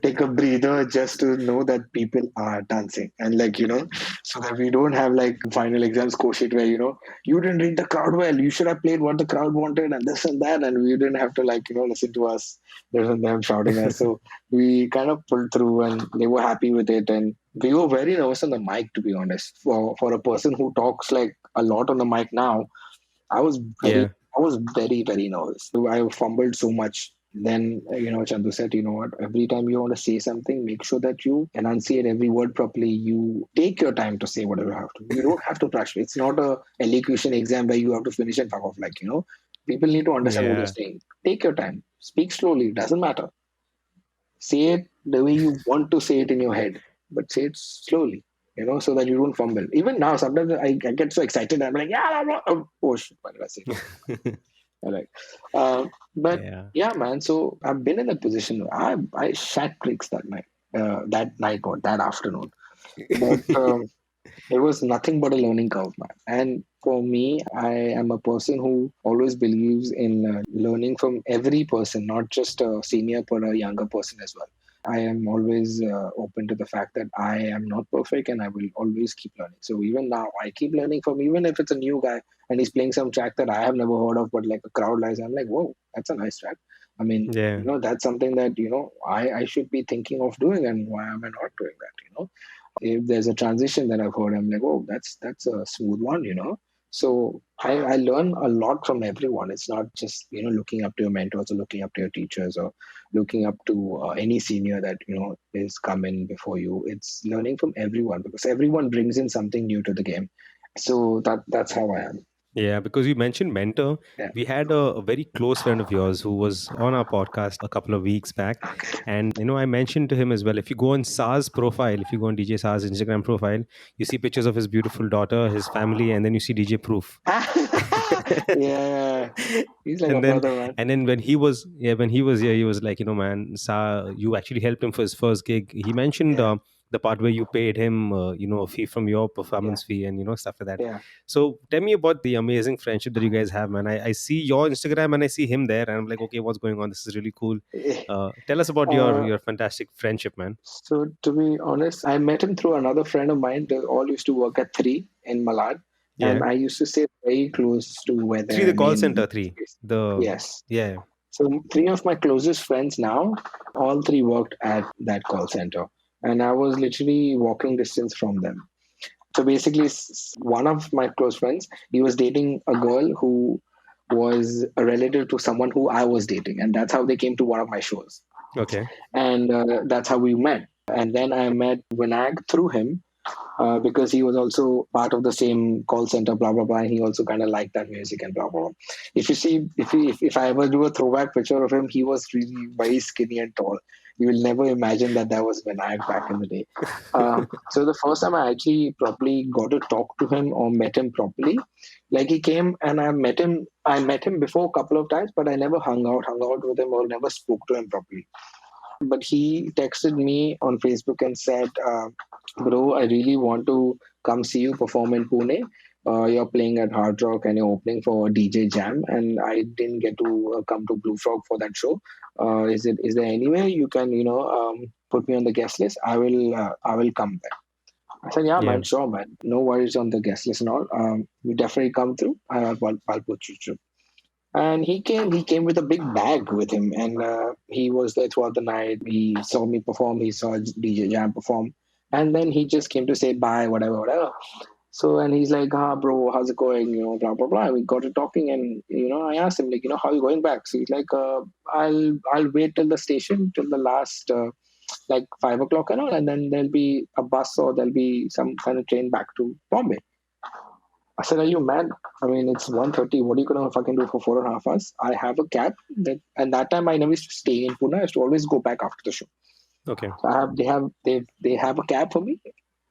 take a breather just to know that people are dancing, and like so that we don't have like final exams shit where you didn't read the crowd well, you should have played what the crowd wanted and this and that, and we didn't have to like listen to us, listen to them shouting us. So we kind of pulled through and they were happy with it, and we were very nervous on the mic, to be honest. For a person who talks like a lot on the mic now, I was very, Yeah. I was very, very nervous. I fumbled so much. Then, Chandu said, you know what, every time you want to say something, make sure that you enunciate every word properly. You take your time to say whatever you have to. You don't have to rush. It's not a elocution exam where you have to finish and fuck off. Like, people need to understand what you're Yeah. saying. Take your time. Speak slowly. Doesn't matter. Say it the way you want to say it in your head, but say it slowly, so that you don't fumble. Even now, sometimes I get so excited. I'm like, yeah, oh, shit, what did I say? All right. But Yeah. yeah, man. So I've been in that position. I shat bricks that night or that afternoon. But it was nothing but a learning curve, man. And for me, I am a person who always believes in learning from every person, not just a senior but a younger person as well. I am always open to the fact that I am not perfect and I will always keep learning. So even now, I keep learning from, even if it's a new guy and he's playing some track that I have never heard of, but like a crowd lies, I'm like, whoa, that's a nice track. I mean, Yeah. that's something that, I should be thinking of doing, and why am I not doing that? If there's a transition that I've heard, I'm like, oh, that's a smooth one. So I learn a lot from everyone. It's not just looking up to your mentors or looking up to your teachers or looking up to any senior that is coming before you. It's learning from everyone because everyone brings in something new to the game. So that's how I am. Yeah, because you mentioned mentor. Yeah. We had a very close friend of yours who was on our podcast a couple of weeks back. And, I mentioned to him as well, if you go on SAR's profile, if you go on DJ SAR's Instagram profile, you see pictures of his beautiful daughter, his family, and then you see DJ Proof. Yeah, he's like a and then brother, man. and then when he was here, he was like, man, Sa, you actually helped him for his first gig. He mentioned Yeah, the part where you paid him a fee from your yeah, performance fee and stuff like that. yeah. So tell me about the amazing friendship that you guys have, man. I see your Instagram and I see him there, and I'm like, okay, what's going on? This is really cool. Tell us about your Uh, your fantastic friendship, man. So to be honest, I met him through another friend of mine. They all used to work at Three in Malad, and Yeah. I used to stay very close to where Three, the their call main center, office three. is. The Yes. Yeah. So three of my closest friends now, all three worked at that call center. And I was literally walking distance from them. So basically, one of my close friends, he was dating a girl who was a relative to someone who I was dating. And that's how they came to one of my shows. Okay. And that's how we met. And then I met Vinayak through him because he was also part of the same call center, blah blah blah. And he also kind of liked that music and blah blah blah. If you see, if I ever do a throwback picture of him, he was really very skinny and tall. You will never imagine that that was Vinayak back in the day. So the first time I actually properly got to talk to him or met him properly, like he came and I met him. I met him before a couple of times, but I never hung out with him or never spoke to him properly. But he texted me on Facebook and said, "Bro, I really want to come see you perform in Pune. You're playing at Hard Rock and you're opening for DJ Jam, and I didn't get to come to Blue Frog for that show. Is there any way you can put me on the guest list? I will come there." I said, "Yeah, Yeah. man, sure, man. No worries on the guest list and all. You definitely come through. I'll put you through." And he came with a big bag with him, and he was there throughout the night. He saw me perform, he saw DJ Jam perform, and then he just came to say bye, whatever, whatever. So, and he's like, bro, how's it going? Blah blah blah. We got to talking, and I asked him, like, how are you going back? So he's like, I'll wait till the station till the last like 5 o'clock and all, and then there'll be a bus or there'll be some kind of train back to Bombay. I said, "Are you mad? I mean, it's 1:30. What are you gonna fucking do for 4.5 hours? I have a cab and that time I never used to stay in Pune. I used to always go back after the show. Okay. So they have a cab for me.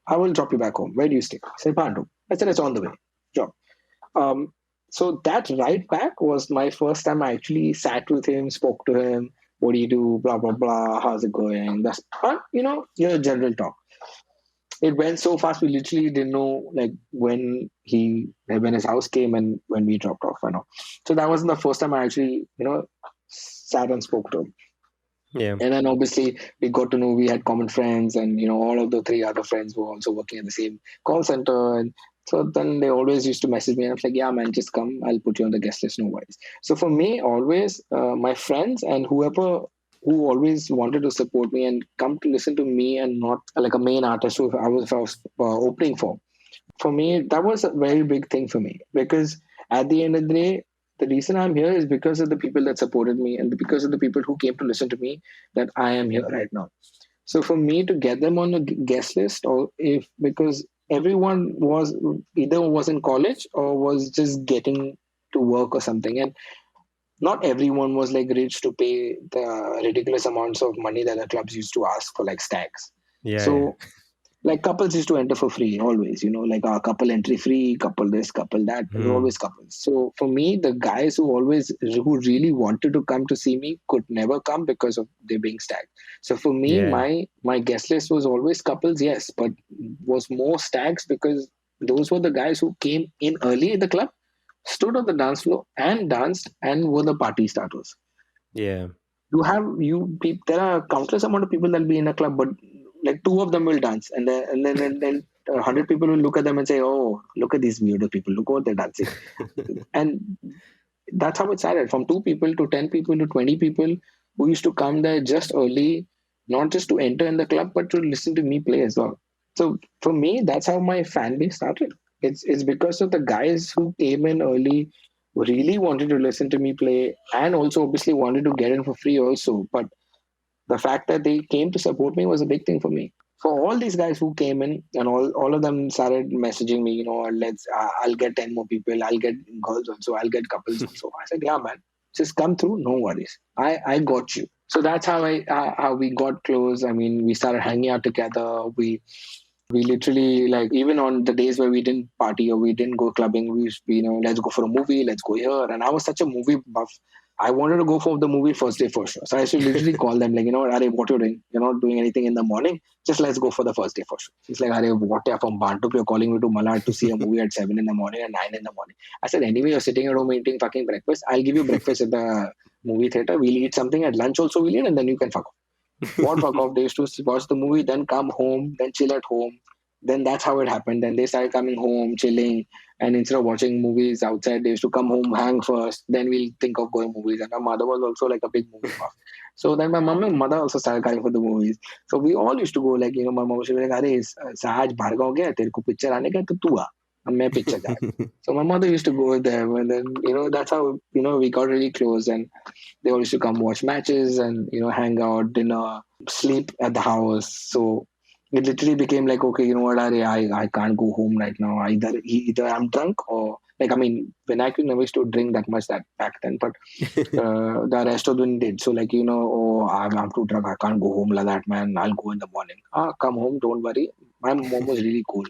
I will drop you back home. Where do you stay?" I said, "Pandu." I said, "It's on the way. Sure." So that ride back was my first time I actually sat with him, spoke to him. What do you do? Blah blah blah. How's it going? That's your general talk. It went so fast we literally didn't know like when his house came and when we dropped off and all. So that wasn't the first time I actually sat and spoke to him. Yeah. And then obviously we got to know we had common friends, and all of the three other friends were also working at the same call center. And so then they always used to message me and I was like, "Yeah man, just come, I'll put you on the guest list, no worries." So for me, always my friends and whoever who always wanted to support me and come to listen to me, and not like a main artist who if I was opening for me, that was a very big thing for me, because at the end of the day, the reason I'm here is because of the people that supported me and because of the people who came to listen to me, that I am here right now. So for me to get them on the guest list, or if because everyone was either was in college or was just getting to work or something, and not everyone was like rich to pay the ridiculous amounts of money that the clubs used to ask for like stags. Yeah. Yeah. So like couples used to enter for free always, like a couple entry free, couple this, couple that. There were Hmm. always couples. So for me, the guys who really wanted to come to see me could never come because of they being stacked. So for me, Yeah. my guest list was always couples, yes, but was more stags because those were the guys who came in early in the club, stood on the dance floor and danced and were the party starters. Yeah. There are countless amount of people that'll be in a club, but like two of them will dance, and then 100 people will look at them and say, "Oh, look at these weirdo people! Look what they're dancing." And that's how it started, from 2 people to 10 people to 20 people who used to come there just early, not just to enter in the club, but to listen to me play as well. So for me, that's how my fan base started. It's because of the guys who came in early, who really wanted to listen to me play, and also obviously wanted to get in for free also. But the fact that they came to support me was a big thing for me. For all these guys who came in, and all of them started messaging me, I'll get 10 more people, I'll get girls also, I'll get couples also. I said, "Yeah man, just come through, no worries, I got you." So that's how we got close. I mean, we started hanging out together. We literally, like, even on the days where we didn't party or we didn't go clubbing, we used to be, let's go for a movie, let's go here. And I was such a movie buff. I wanted to go for the movie first day for sure. So I used to literally call them, like, Are, what you're doing? You're not doing anything in the morning. Just let's go for the first day for sure. He's like, Are, what if from Bantup, you're calling me to Malad to see a movie at 7 in the morning and 9 in the morning? I said, anyway, you're sitting at home eating fucking breakfast. I'll give you breakfast at the movie theater. We'll eat something at lunch also, we'll eat, and then you can fuck off. What fuck off? They used to watch the movie, then come home, then chill at home. then that's how it happened. Then they started coming home, chilling, and instead of watching movies outside, they used to come home, hang first. Then we'll think of going movies. And my mother was also like a big movie buff. So then my mom and mother also started coming for the movies. So we all used to go, like, my mom would be like, "Arey, आज बाहर गाँव गया, तेरे को picture आने का, तो तू आ, अब मैं picture जा." So my mother used to go with them, and then that's how we got really close. And they all used to come watch matches and hang out, dinner, sleep at the house. So it literally became like, okay, you know what, I can't go home right now. Either I'm drunk, or like, I mean, when I could never used to drink that much that back then, but the rest of them did. So like, oh, I'm too drunk, I can't go home like that, man. I'll go in the morning. Come home, don't worry. My mom was really cool.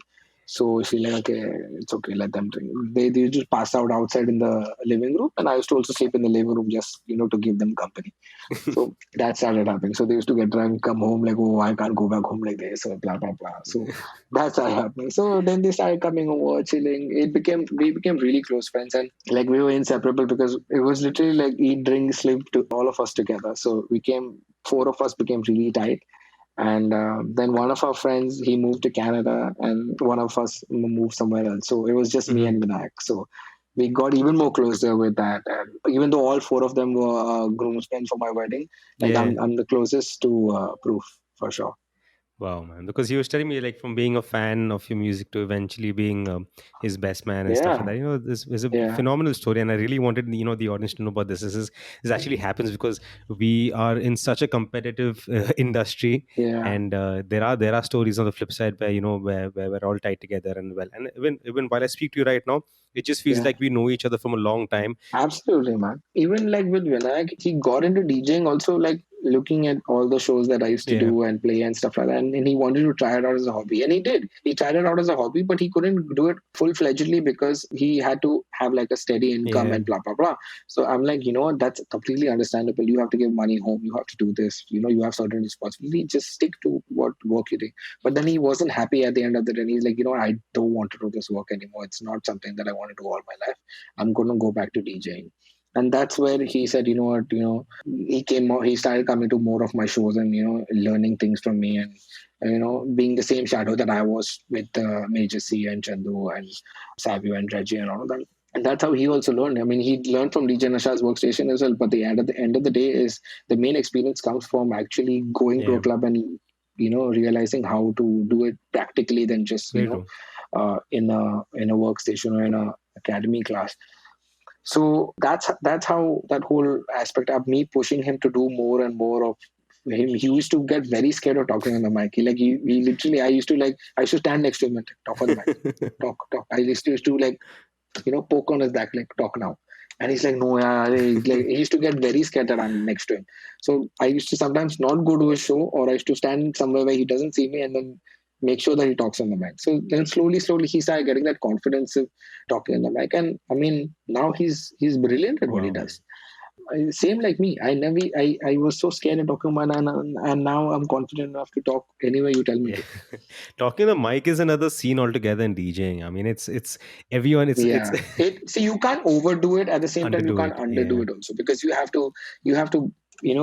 So she's like, okay, it's okay, let them drink. They just pass out outside in the living room, and I used to also sleep in the living room just to give them company. So that started happening. So they used to get drunk, come home like, oh, I can't go back home like this, so blah blah blah. So that started happening. So then they started coming over, chilling. We became really close friends, and like we were inseparable because it was literally like eat, drink, sleep to all of us together. So we came, four of us became really tight. And then one of our friends, he moved to Canada, and one of us moved somewhere else. So it was just me Mhm. and Vinayak. So we got even more closer with that. And even though all four of them were groomsmen for my wedding, like Yeah. I'm the closest to Proof for sure. Wow, man. Because he was telling me, like, from being a fan of your music to eventually being his best man and stuff like Yeah, that. This is a yeah, phenomenal story, and I really wanted the audience to know about this. This actually happens because we are in such a competitive industry, yeah, and there are stories on the flip side where where we're all tied together and well. And even while I speak to you right now, it just feels yeah. like we know each other from a long time. Absolutely, man. Even like with Vinayak, he got into DJing also, like looking at all the shows that I used to Yeah, do and play and stuff like that. And he wanted to try it out as a hobby. And he did. He tried it out as a hobby, but he couldn't do it full fledgedly because he had to have like a steady income yeah, and blah, blah, blah. So I'm like, what? That's completely understandable. You have to give money home. You have to do this. You have certain responsibility. Just stick to what work you do. But then he wasn't happy at the end of the day. And he's like, I don't want to do this work anymore. It's not something that I want to do all my life. I'm going to go back to DJing. And that's where he said, he started coming to more of my shows and, learning things from me and, being the same shadow that I was with Major C and Chandu and Savio and Reggie and all of them. And that's how he also learned. I mean, he learned from DJ Nasha's workstation as well. But at the end of the day is the main experience comes from actually going to a yeah. club and, realizing how to do it practically than just, Very true. in a workstation or in a academy class. So that's how that whole aspect of me pushing him to do more and more of him. He used to get very scared of talking on the mic. He literally, I used to stand next to him and talk on the mic, talk. I used to like poke on his back, like, talk now. And he's like, no, yeah. Like, he used to get very scared that I'm next to him. So I used to sometimes not go to his show, or I used to stand somewhere where he doesn't see me and then make sure that he talks on the mic. So then slowly he started getting that confidence of talking on the mic. And I mean, now he's brilliant at what he Wow, does. man. Same like me. I was so scared of talking about, and now I'm confident enough to talk anywhere you tell me Yeah. to. Talking the mic is another scene altogether in DJing. I mean, it's everyone. It's Yeah. You can't overdo it. At the same time, you underdo can't it. underdo Yeah. it also, because you have to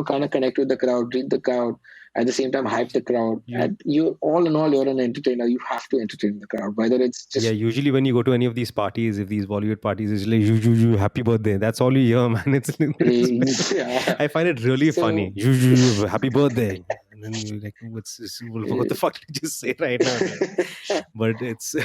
kind of connect with the crowd, read the crowd, at the same time hype the crowd. You And you, all in all, you're an entertainer. You have to entertain the crowd, whether it's Yeah. just Usually, when you go to any of these parties, if these Bollywood parties, it's like happy birthday. That's all you hear, man. yeah. I find it really funny. So happy birthday. And then you're like, what the fuck did you just say right now? But it's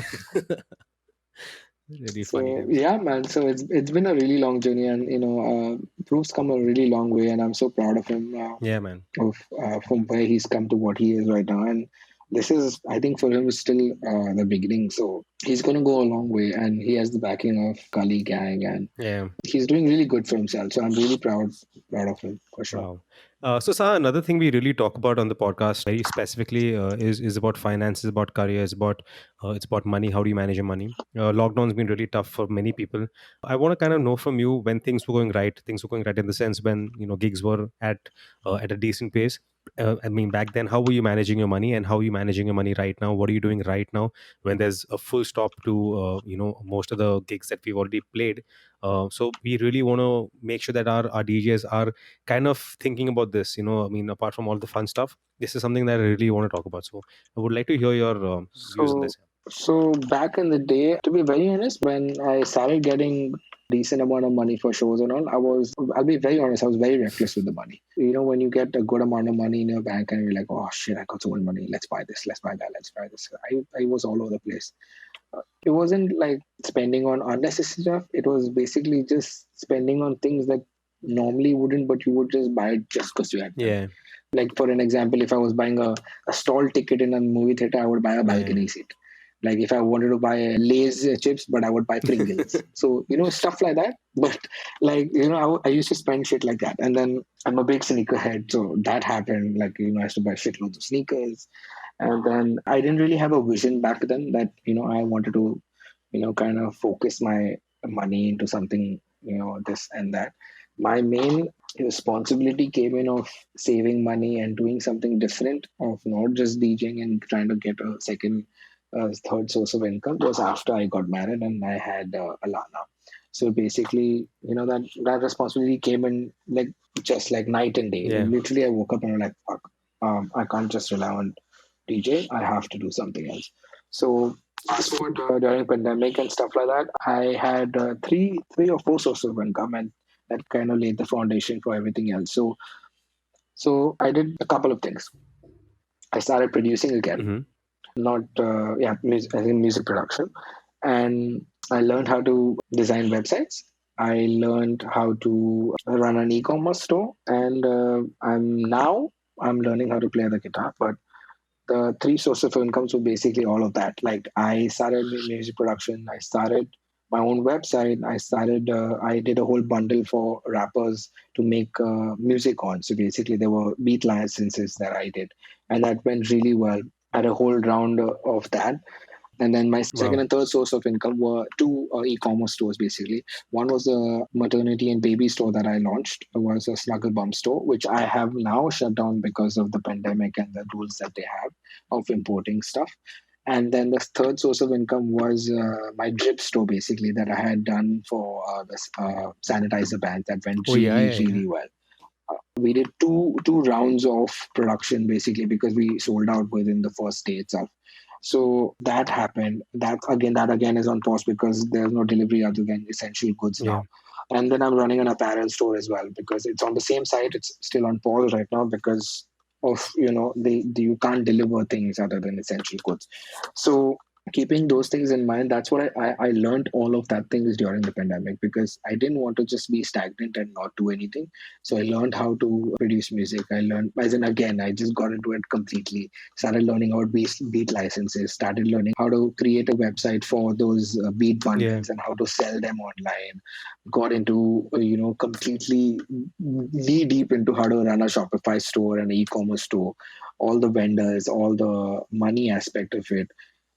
really funny so times. yeah, man. So it's been a really long journey, and Proof's come a really long way, and I'm so proud of him. Yeah, man. Of from where he's come to what he is right now. And this is, I think, for him is still the beginning. So he's going to go a long way, and he has the backing of Kali Gang, and Yeah. he's doing really good for himself. So I'm really proud of him for sure. Wow. So, Saha, another thing we really talk about on the podcast very specifically is about finances, about career, it's about money. How do you manage your money? Lockdown's been really tough for many people. I want to kind of know from you when things were going right. Things were going right in the sense when gigs were at a decent pace. I mean, back then, how were you managing your money, and how are you managing your money right now? What are you doing right now when there's a full stop to most of the gigs that we've already played? So we really want to make sure that our DJs are kind of thinking about this. I mean, apart from all the fun stuff, this is something that I really want to talk about. So I would like to hear your views on So, this. so back in the day, to be very honest, when I started getting decent amount of money for shows and all, I'll be very honest, I was very reckless with the money. When you get a good amount of money in your bank and you're like, oh shit, I got so much money. Let's buy this, let's buy that, let's buy this. I was all over the place. It wasn't like spending on unnecessary stuff. It was basically just spending on things that normally wouldn't, but you would just buy it just because you had money. Yeah, Like for an example, if I was buying a stall ticket in a movie theater, I would buy a yeah, balcony seat. Like if I wanted to buy Lay's chips, but I would buy Pringles. So stuff like that. But like I used to spend shit like that. And then I'm a big sneaker head, so that happened. Like I used to buy shitloads of sneakers. And then I didn't really have a vision back then that I wanted to kind of focus my money into something, this and that. My main responsibility came in of saving money and doing something different, of not just DJing and trying to get a second, third source of income, was after I got married and I had Alana. So basically, that responsibility came in like just like night and day. yeah. Literally, I woke up and I'm like, fuck, I can't just rely on DJ. I have to do something else. So fast forward during pandemic and stuff like that, I had three or four sources of income, and that kind of laid the foundation for everything else. So I did a couple of things. I started producing again, Mm-hmm. not music, as in music production, and I learned how to design websites. I learned how to run an e-commerce store, and I'm learning how to play the guitar. But the three sources of incomes were basically all of that. Like I started music production, I started my own website, I did a whole bundle for rappers to make music on. So basically, there were beat licenses that I did, and that went really well. I had a whole round of that. And then my second Wow. and third source of income were two e-commerce stores, basically. One was a maternity and baby store that I launched. It was a Snuggle Bum store, which I have now shut down because of the pandemic and the rules that they have of importing stuff. And then the third source of income was my drip store, basically, that I had done for this sanitizer band that went Oh yeah, really, yeah, yeah. really well. We did two rounds of production, basically, because we sold out within the first day itself. So that happened. That again is on pause because there's no delivery other than essential goods Yeah. now. And then I'm running an apparel store as well because it's on the same site. It's still on pause right now because of you can't deliver things other than essential goods. So keeping those things in mind, that's what I learned all of that things during the pandemic because I didn't want to just be stagnant and not do anything. So I learned how to produce music. I learned, as in again, I just got into it completely. Started learning about beat licenses. Started learning how to create a website for those beat Yeah. bundles and how to sell them online. Got into completely knee deep into how to run a Shopify store and e-commerce store. All the vendors, all the money aspect of it.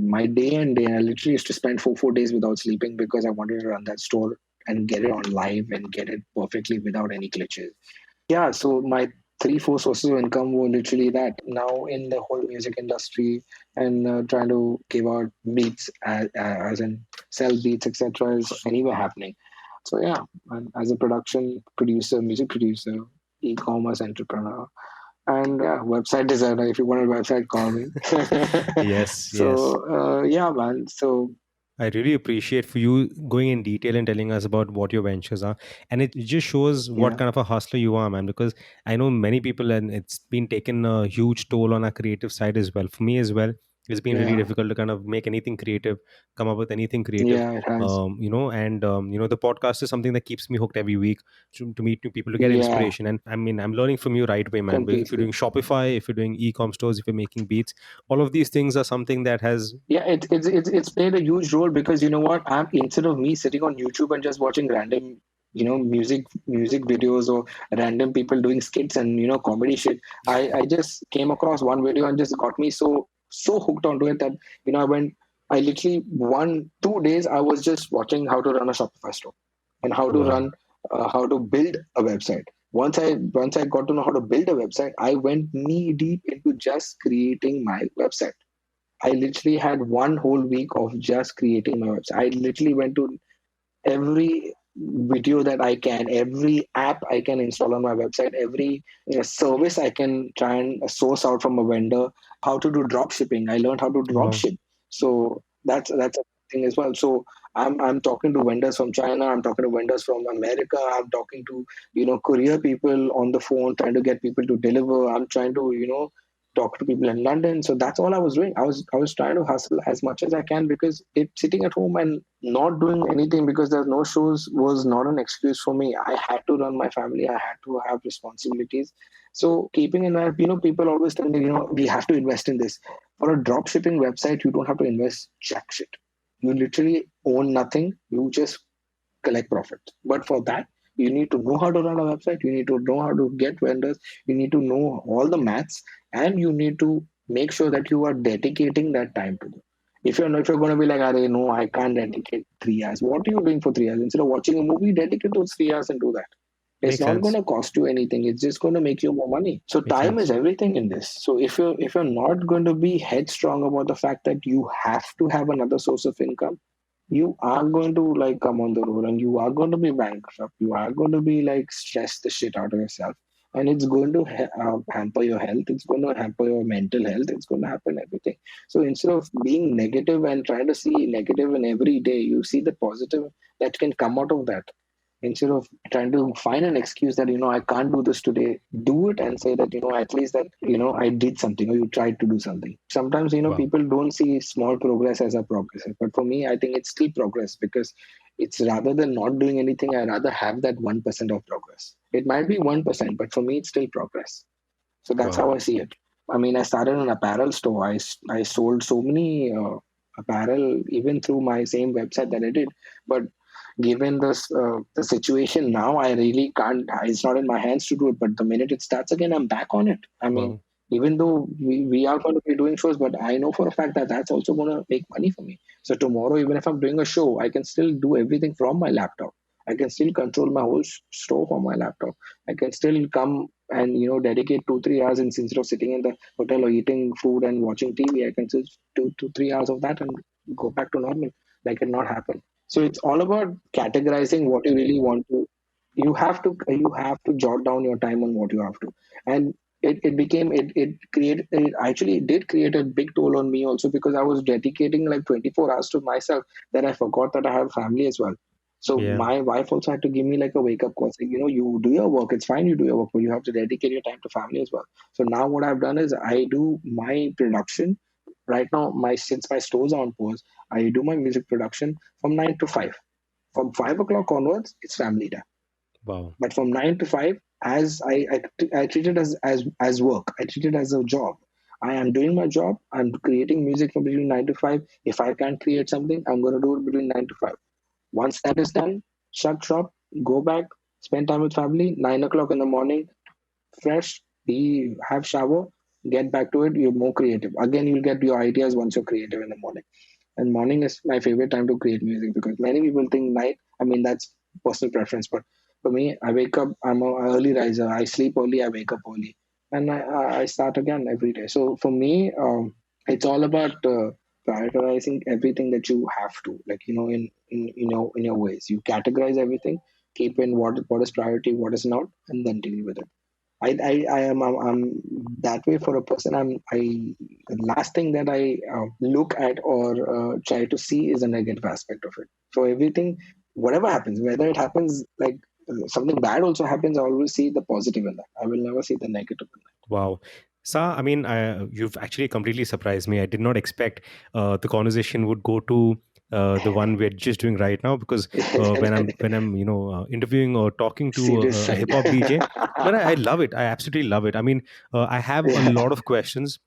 My day and day, I literally used to spend four days without sleeping because I wanted to run that store and get it on live and get it perfectly without any glitches. Yeah, so my three, four sources of income were literally that. Now in the whole music industry and trying to give out beats as in sell beats, etc., is anywhere happening. So yeah, and as a production producer, music producer, e-commerce entrepreneur, and yeah, website designer. If you want a website, call me. Yes, yes. So yeah, man. So I really appreciate for you going in detail and telling us about what your ventures are. And it just shows what yeah, kind of a hustler you are, man, because I know many people and it's been taken a huge toll on our creative side as well. For me as well, it's been really yeah, difficult to kind of make anything creative, come up with anything creative. yeah. It has. The podcast is something that keeps me hooked every week to meet new people, to get Yeah, inspiration. And I mean, I'm learning from you right away, man. But if you're doing completely. Shopify, if you're doing e-com stores, if you're making beats, all of these things are something that has, Yeah, it's played a huge role because you know what? I'm instead of me sitting on YouTube and just watching random, music videos or random people doing skits and comedy shit. I just came across one video and just got me so hooked onto it that I went. I literally 1 2 days I was just watching how to run a Shopify store and how to wow. run how to build a website. Once I got to know how to build a website, I went knee deep into just creating my website. I literally had one whole week of just creating my website. I literally went to every video that I can, every app I can install on my website, every service I can try and source out from a vendor, how to do drop shipping. I learned how to drop Wow. ship. So that's a thing as well. So I'm talking to vendors from China, I'm talking to vendors from America, I'm talking to, courier people on the phone, trying to get people to deliver. I'm trying to, talk to people in London. So that's all I was doing. I was trying to hustle as much as I can, because it sitting at home and not doing anything because there's no shows was not an excuse for me. I had to run my family. I had to have responsibilities. So keeping in mind, people always tell me, we have to invest in this. For a drop shipping website, you don't have to invest jack shit. You literally own nothing. You just collect profit. But for that, you need to know how to run a website. You need to know how to get vendors. You need to know all the maths, and you need to make sure that you are dedicating that time to them. If you're going to be like, "Arey, no, I can't dedicate 3 hours." What are you doing for 3 hours? Instead of watching a movie, dedicate those 3 hours and do that. It's Makes not going sense. to cost you anything. It's just going to make you more money. So Makes time is sense. everything in this. So if you're not going to be headstrong about the fact that you have to have another source of income, you are going to like come on the road, and you are going to be bankrupt. You are going to be like stress the shit out of yourself, and it's going to hamper your health. It's going to hamper your mental health. It's going to happen everything. So instead of being negative and trying to see negative in every day, you see the positive that can come out of that. Instead of trying to find an excuse that I can't do this today, do it and say that at least that I did something, or you tried to do something. Sometimes Wow. people don't see small progress as a progress, but for me I think it's still progress, because it's rather than not doing anything, I rather have that 1% of progress. It might be 1%, but for me it's still progress. So that's Wow. how I see it. I mean, I started an apparel store. I sold so many apparel even through my same website that I did. But given this the situation now, I really can't. It's not in my hands to do it. But the minute it starts again, I'm back on it. I mean, Wow. even though we are going to be doing shows, but I know for a fact that that's also going to make money for me. So tomorrow, even if I'm doing a show, I can still do everything from my laptop. I can still control my whole store from my laptop. I can still come and dedicate 2 3 hours, and instead of sitting in the hotel or eating food and watching TV, I can just do 2 3 hours of that and go back to normal. Like it not happen. So it's all about categorizing what you really want to. You have to jot down your time on what you have to, and it actually it did create a big toll on me also, because I was dedicating like 24 hours to myself, that I forgot that I have family as well. So Yeah. my wife also had to give me like a wake up call saying, you do your work, it's fine, you do your work, but you have to dedicate your time to family as well. So now what I've done is I do my production right now. My Since my stores are on pause, I do my music production from 9 to 5. From 5 o'clock onwards, it's family time. Wow. But from 9 to 5, as I treat it as work. I treat it as a job. I am doing my job. I'm creating music from between 9 to 5. If I can't create something, I'm going to do it between 9 to 5. Once that is done, shut shop, go back, spend time with family. 9 o'clock in the morning, fresh, be have shower, get back to it. You're more creative. Again, you'll get your ideas once you're creative in the morning. And morning is my favorite time to create music, because many people think night. I mean, that's personal preference, but for me, I wake up. I'm an early riser. I sleep early. I wake up early, and I start again every day. So for me, it's all about prioritizing everything that you have to, like in your ways. You categorize everything, keep in what is priority, what is not, and then deal with it. I'm that way for a person. The last thing that I look at or try to see is a negative aspect of it. So everything, whatever happens, whether it happens like something bad also happens, I always see the positive in that. I will never see the negative in Wow. Sa, I mean, you've actually completely surprised me. I did not expect the conversation would go to the one we're just doing right now, because that. when I'm interviewing or talking to Serious a side. hip hop DJ, but I love it. I absolutely love it. I mean, I have a Yeah, lot of questions.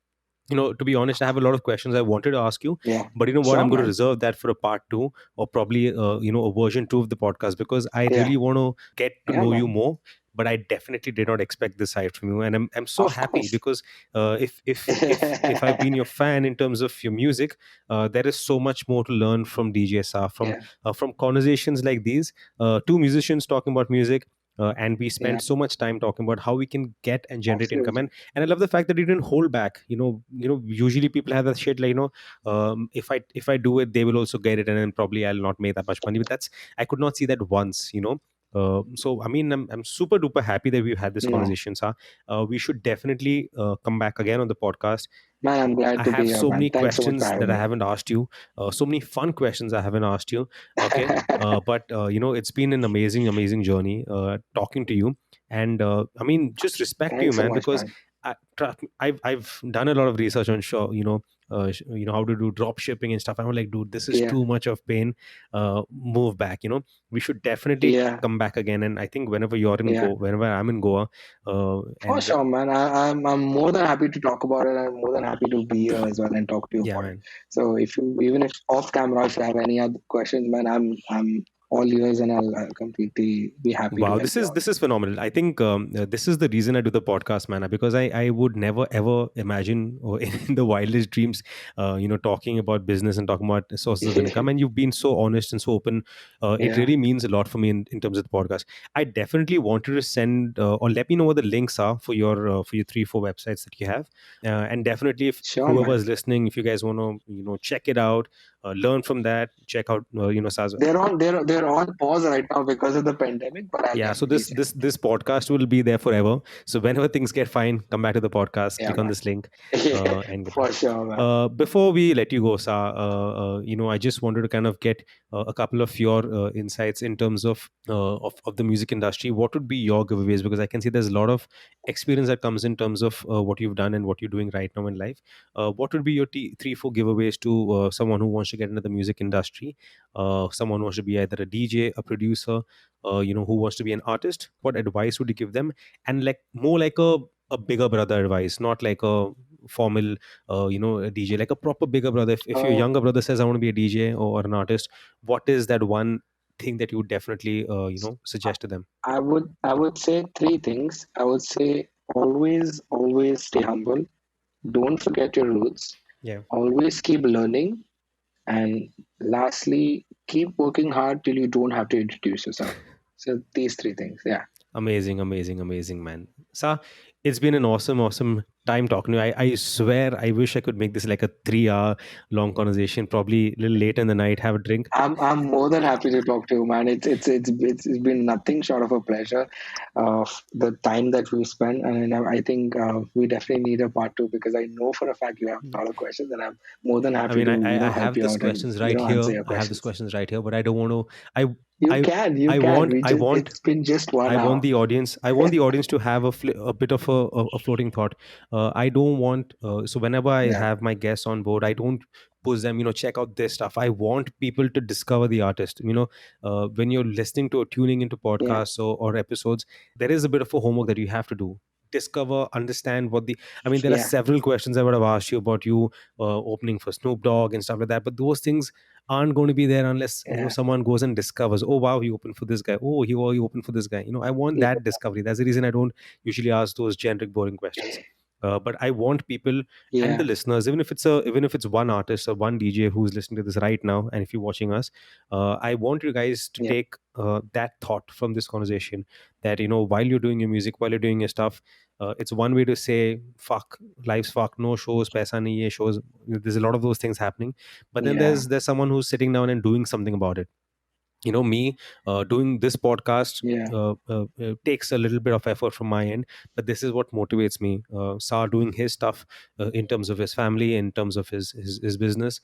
To be honest, I have a lot of questions I wanted to ask you, yeah. but you know what? Sure, I'm going to man. reserve that for a part two, or probably a version two of the podcast, because I Yeah, really want to get to yeah, know you man. more. But I definitely did not expect this side from you, and I'm so Of happy, course. because if I've been your fan in terms of your music, there is so much more to learn from DJ Sa, Yeah, from conversations like these, two musicians talking about music. and we Yeah, spent so much time talking about how we can get and generate income. absolutely. And I love the fact that you didn't hold back. Usually people have that shit like, if I do it, they will also get it, and then probably I'll not make that much money. But that's, I could not see that once. So I mean, I'm super duper happy that we've had this Yeah, conversation, sir. We should definitely come back again on the podcast. man, I'm glad I to be have here, so man. many Thanks so much for questions that having I me. haven't asked you, so many fun questions I haven't asked you. Okay, but it's been an amazing, amazing journey talking to you, and I mean, just respect to you, Thanks so man, much, because man. I've done a lot of research on show, how to do drop shipping and stuff. I'm like, dude, this is Yeah, too much of pain. Move back. We should definitely yeah, come back again, and I think yeah. whenever I'm in Goa, For and sure, man. I'm more than happy to talk about it. I'm more than happy to be here as well and talk to you yeah, about it. man. So if you, even if off camera, if you have any other questions, man, I'm all ears and I'll completely be happy to Wow, help this you is out. this is phenomenal. I think this is the reason I do the podcast, man. Because I would never ever imagine, or in the wildest dreams, talking about business and talking about sources of income. And you've been so honest and so open. It Yeah, really means a lot for me in terms of the podcast. I definitely wanted to send or let me know what the links are for your 3 4 websites that you have, and definitely if sure, whoever man. is listening, if you guys want to check it out, learn from that, check out Saz. They're on pause right now because of the pandemic, but I'll Yeah, so definitely this send this it. this podcast will be there forever. So whenever things get fine, come back to the podcast, Yeah, click on man. this link, Yeah, and get it. for sure, man. Before we let you go, Sa, I just wanted to kind of get a couple of your insights in terms of the music industry. What would be your giveaways? Because I can see there's a lot of experience that comes in terms of what you've done and what you're doing right now in life. What would be your 3 4 giveaways to someone who wants to get into the music industry? Someone who wants to be either a DJ, a producer, who wants to be an artist. What advice would you give them? And like more like a bigger brother advice, not like a formal a DJ, like a proper bigger brother. If your Uh, younger brother says I want to be a DJ or an artist, what is that one thing that you would definitely suggest to them? I would say three things. I would say always stay humble. Don't forget your roots. Yeah. Always keep learning. And lastly, keep working hard till you don't have to introduce yourself. So these three things. Yeah. Amazing, amazing, amazing, man. Sa, it's been an awesome, awesome time talking to you. I swear, I wish I could make this like a 3 hour long conversation, probably a little late in the night, have a drink. I'm more than happy to talk to you, man. It's been nothing short of a pleasure. The time that we spent, and I think we definitely need a part two because I know for a fact you have a lot of questions, and I'm more than I happy mean, to I help have you these out and questions right answer here. your I have these questions. questions right here, but I don't want to. You I, can, you I can. want, We I just want, it's been just one I want hour. the audience. I want the audience to have a bit of a floating thought. I don't want. So whenever I Yeah, have my guests on board, I don't push them. Check out this stuff. I want people to discover the artist. When you're listening to or tuning into yeah, podcasts or episodes, there is a bit of a homework that you have to do. Discover, understand what the. I mean, there are yeah, several questions I would have asked you about you opening for Snoop Dogg and stuff like that, but those things aren't going to be there unless yeah, someone goes and discovers, oh wow, he opened for this guy, he opened for this guy. I want yeah, that discovery. That's the reason I don't usually ask those generic boring questions. But I want people and the yeah, listeners, even if it's one artist or one DJ who's listening to this right now, and if you're watching us, I want you guys to yeah, take that thought from this conversation, that while you're doing your music, while you're doing your stuff, it's one way to say fuck, life's fuck, no shows, paisa nahi hai, shows. There's a lot of those things happening, but then yeah, there's someone who's sitting down and doing something about it. Me doing this podcast yeah, takes a little bit of effort from my end, but this is what motivates me. Sar doing his stuff in terms of his family, in terms of his business,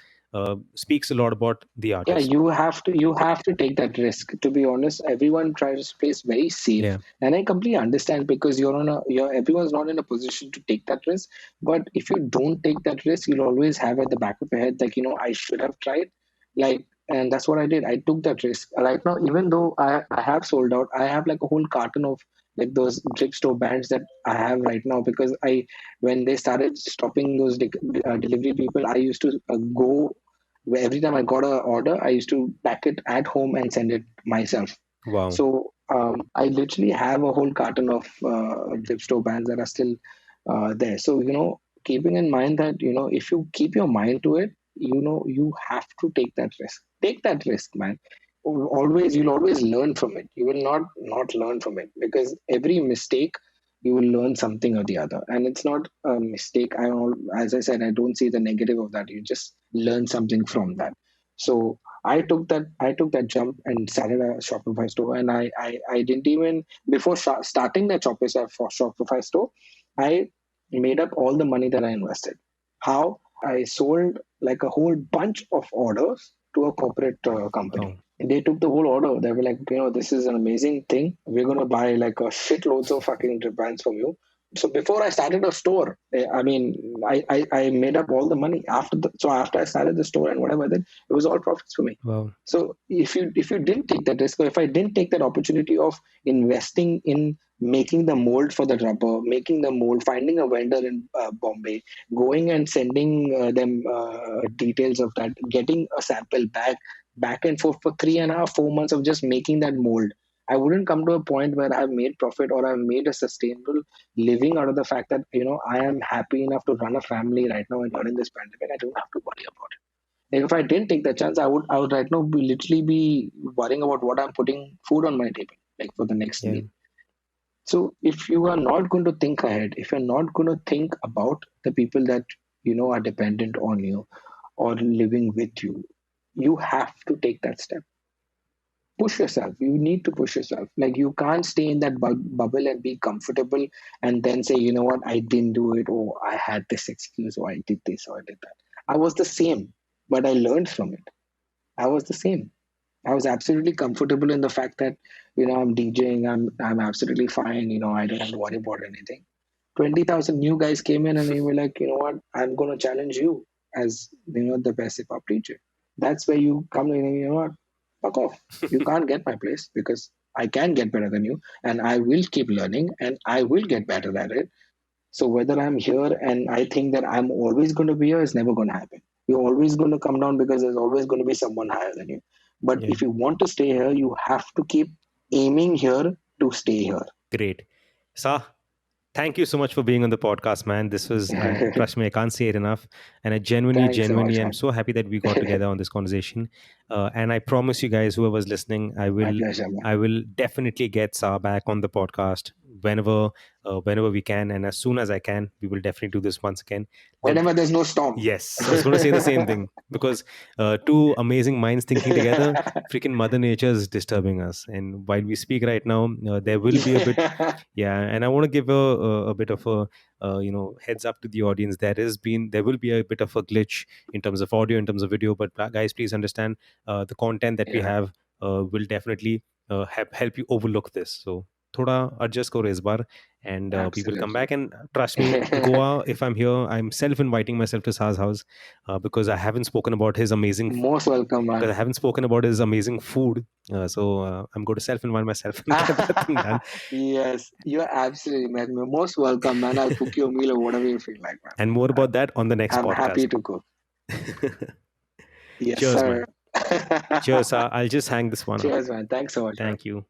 speaks a lot about the yeah. artist. You have to take that risk. To be honest, everyone tries to play very safe, Yeah. and I completely understand because you're everyone's not in a position to take that risk. But if you don't take that risk, you'll always have at the back of your head like I should have tried, like. And that's what I did. I took that risk. Right now, even though I have sold out, I have like a whole carton of like those drip store bands that I have right now because when they started stopping those delivery people, I used to go where every time I got an order, I used to pack it at home and send it myself. Wow. So I literally have a whole carton of drip store bands that are still there. So keeping in mind that if you keep your mind to it, you have to take that risk. Take that risk, man. you'll always learn from it. You will not learn from it, because every mistake you will learn something or the other. And it's not a mistake. As I said, I don't see the negative of that. You just learn something from that. So I took that jump and started a Shopify store. And I didn't even, before starting that Shopify store, I made up all the money that I invested. How? I sold like a whole bunch of orders to a corporate company. Wow. And they took the whole order. They were like, this is an amazing thing. We're going to buy like a shitloads of fucking brands from you. So before I started a store, I mean, I made up all the money after I started the store and whatever I did, it was all profits for me. Wow. So if you didn't take that risk, or if I didn't take that opportunity of investing in making the mold for the rubber, making the mold, finding a vendor in Bombay, going and sending them details of that, getting a sample back and forth for 3.5, 4 months of just making that mold, I wouldn't come to a point where I've made profit or I've made a sustainable living out of the fact that I am happy enough to run a family right now and during this pandemic. I don't have to worry about it. Like if I didn't take that chance, I would right now literally be worrying about what I'm putting food on my table, like for the next Yeah. meal. So if you are not going to think ahead, if you're not going to think about the people that are dependent on you or living with you, you have to take that step. Push yourself. You need to push yourself. Like you can't stay in that bubble and be comfortable and then say, you know what, I didn't do it, or I had this excuse, or I did this, or I did that. I was the same, but I learned from it. I was the same. I was absolutely comfortable in the fact that I'm DJing. I'm absolutely fine. I don't have to worry about anything. 20,000 new guys came in and they were like, you know what? I'm going to challenge you as the best hip hop DJ. That's where you come in and what? Fuck off. You can't get my place because I can get better than you, and I will keep learning and I will get better at it. So whether I'm here and I think that I'm always going to be here is never going to happen. You're always going to come down because there's always going to be someone higher than you. But Yeah. if you want to stay here, you have to keep aiming here to stay here. Great. Sa, thank you so much for being on the podcast, man. This was, trust me, I can't say it enough. And I genuinely, Thanks so genuinely much, am man. so happy that we got together on this conversation. And I promise you guys, whoever's listening, My pleasure, man. I will definitely get Sa back on the podcast whenever we can. And as soon as I can, we will definitely do this once again. Then, Whenever there's no storm. yes, I was going to say the same thing because two amazing minds thinking together, freaking Mother Nature is disturbing us. And while we speak right now, there will be a bit, yeah. And I want to give a bit of a heads up to the audience. There will be a bit of a glitch in terms of audio, in terms of video. But guys, please understand the content that we Yeah, have will definitely help you overlook this. So thoda adjust karo is bar, and we will come absolutely. back. And trust me, Goa, if I'm here, I'm self-inviting myself to Sa's house because I haven't spoken about his amazing Most welcome, because I man. haven't spoken about his amazing food. So I'm going to self-invite myself and get that thing done. Yes, you're absolutely, man. You're most welcome, man. I'll cook you a meal or whatever you feel like, man. And more about that on the next I'm podcast. happy to cook. Yes, Cheers, man. sir. Cheers. I'll just hang this one up. Cheers, man. Thanks so much, man. Thank you.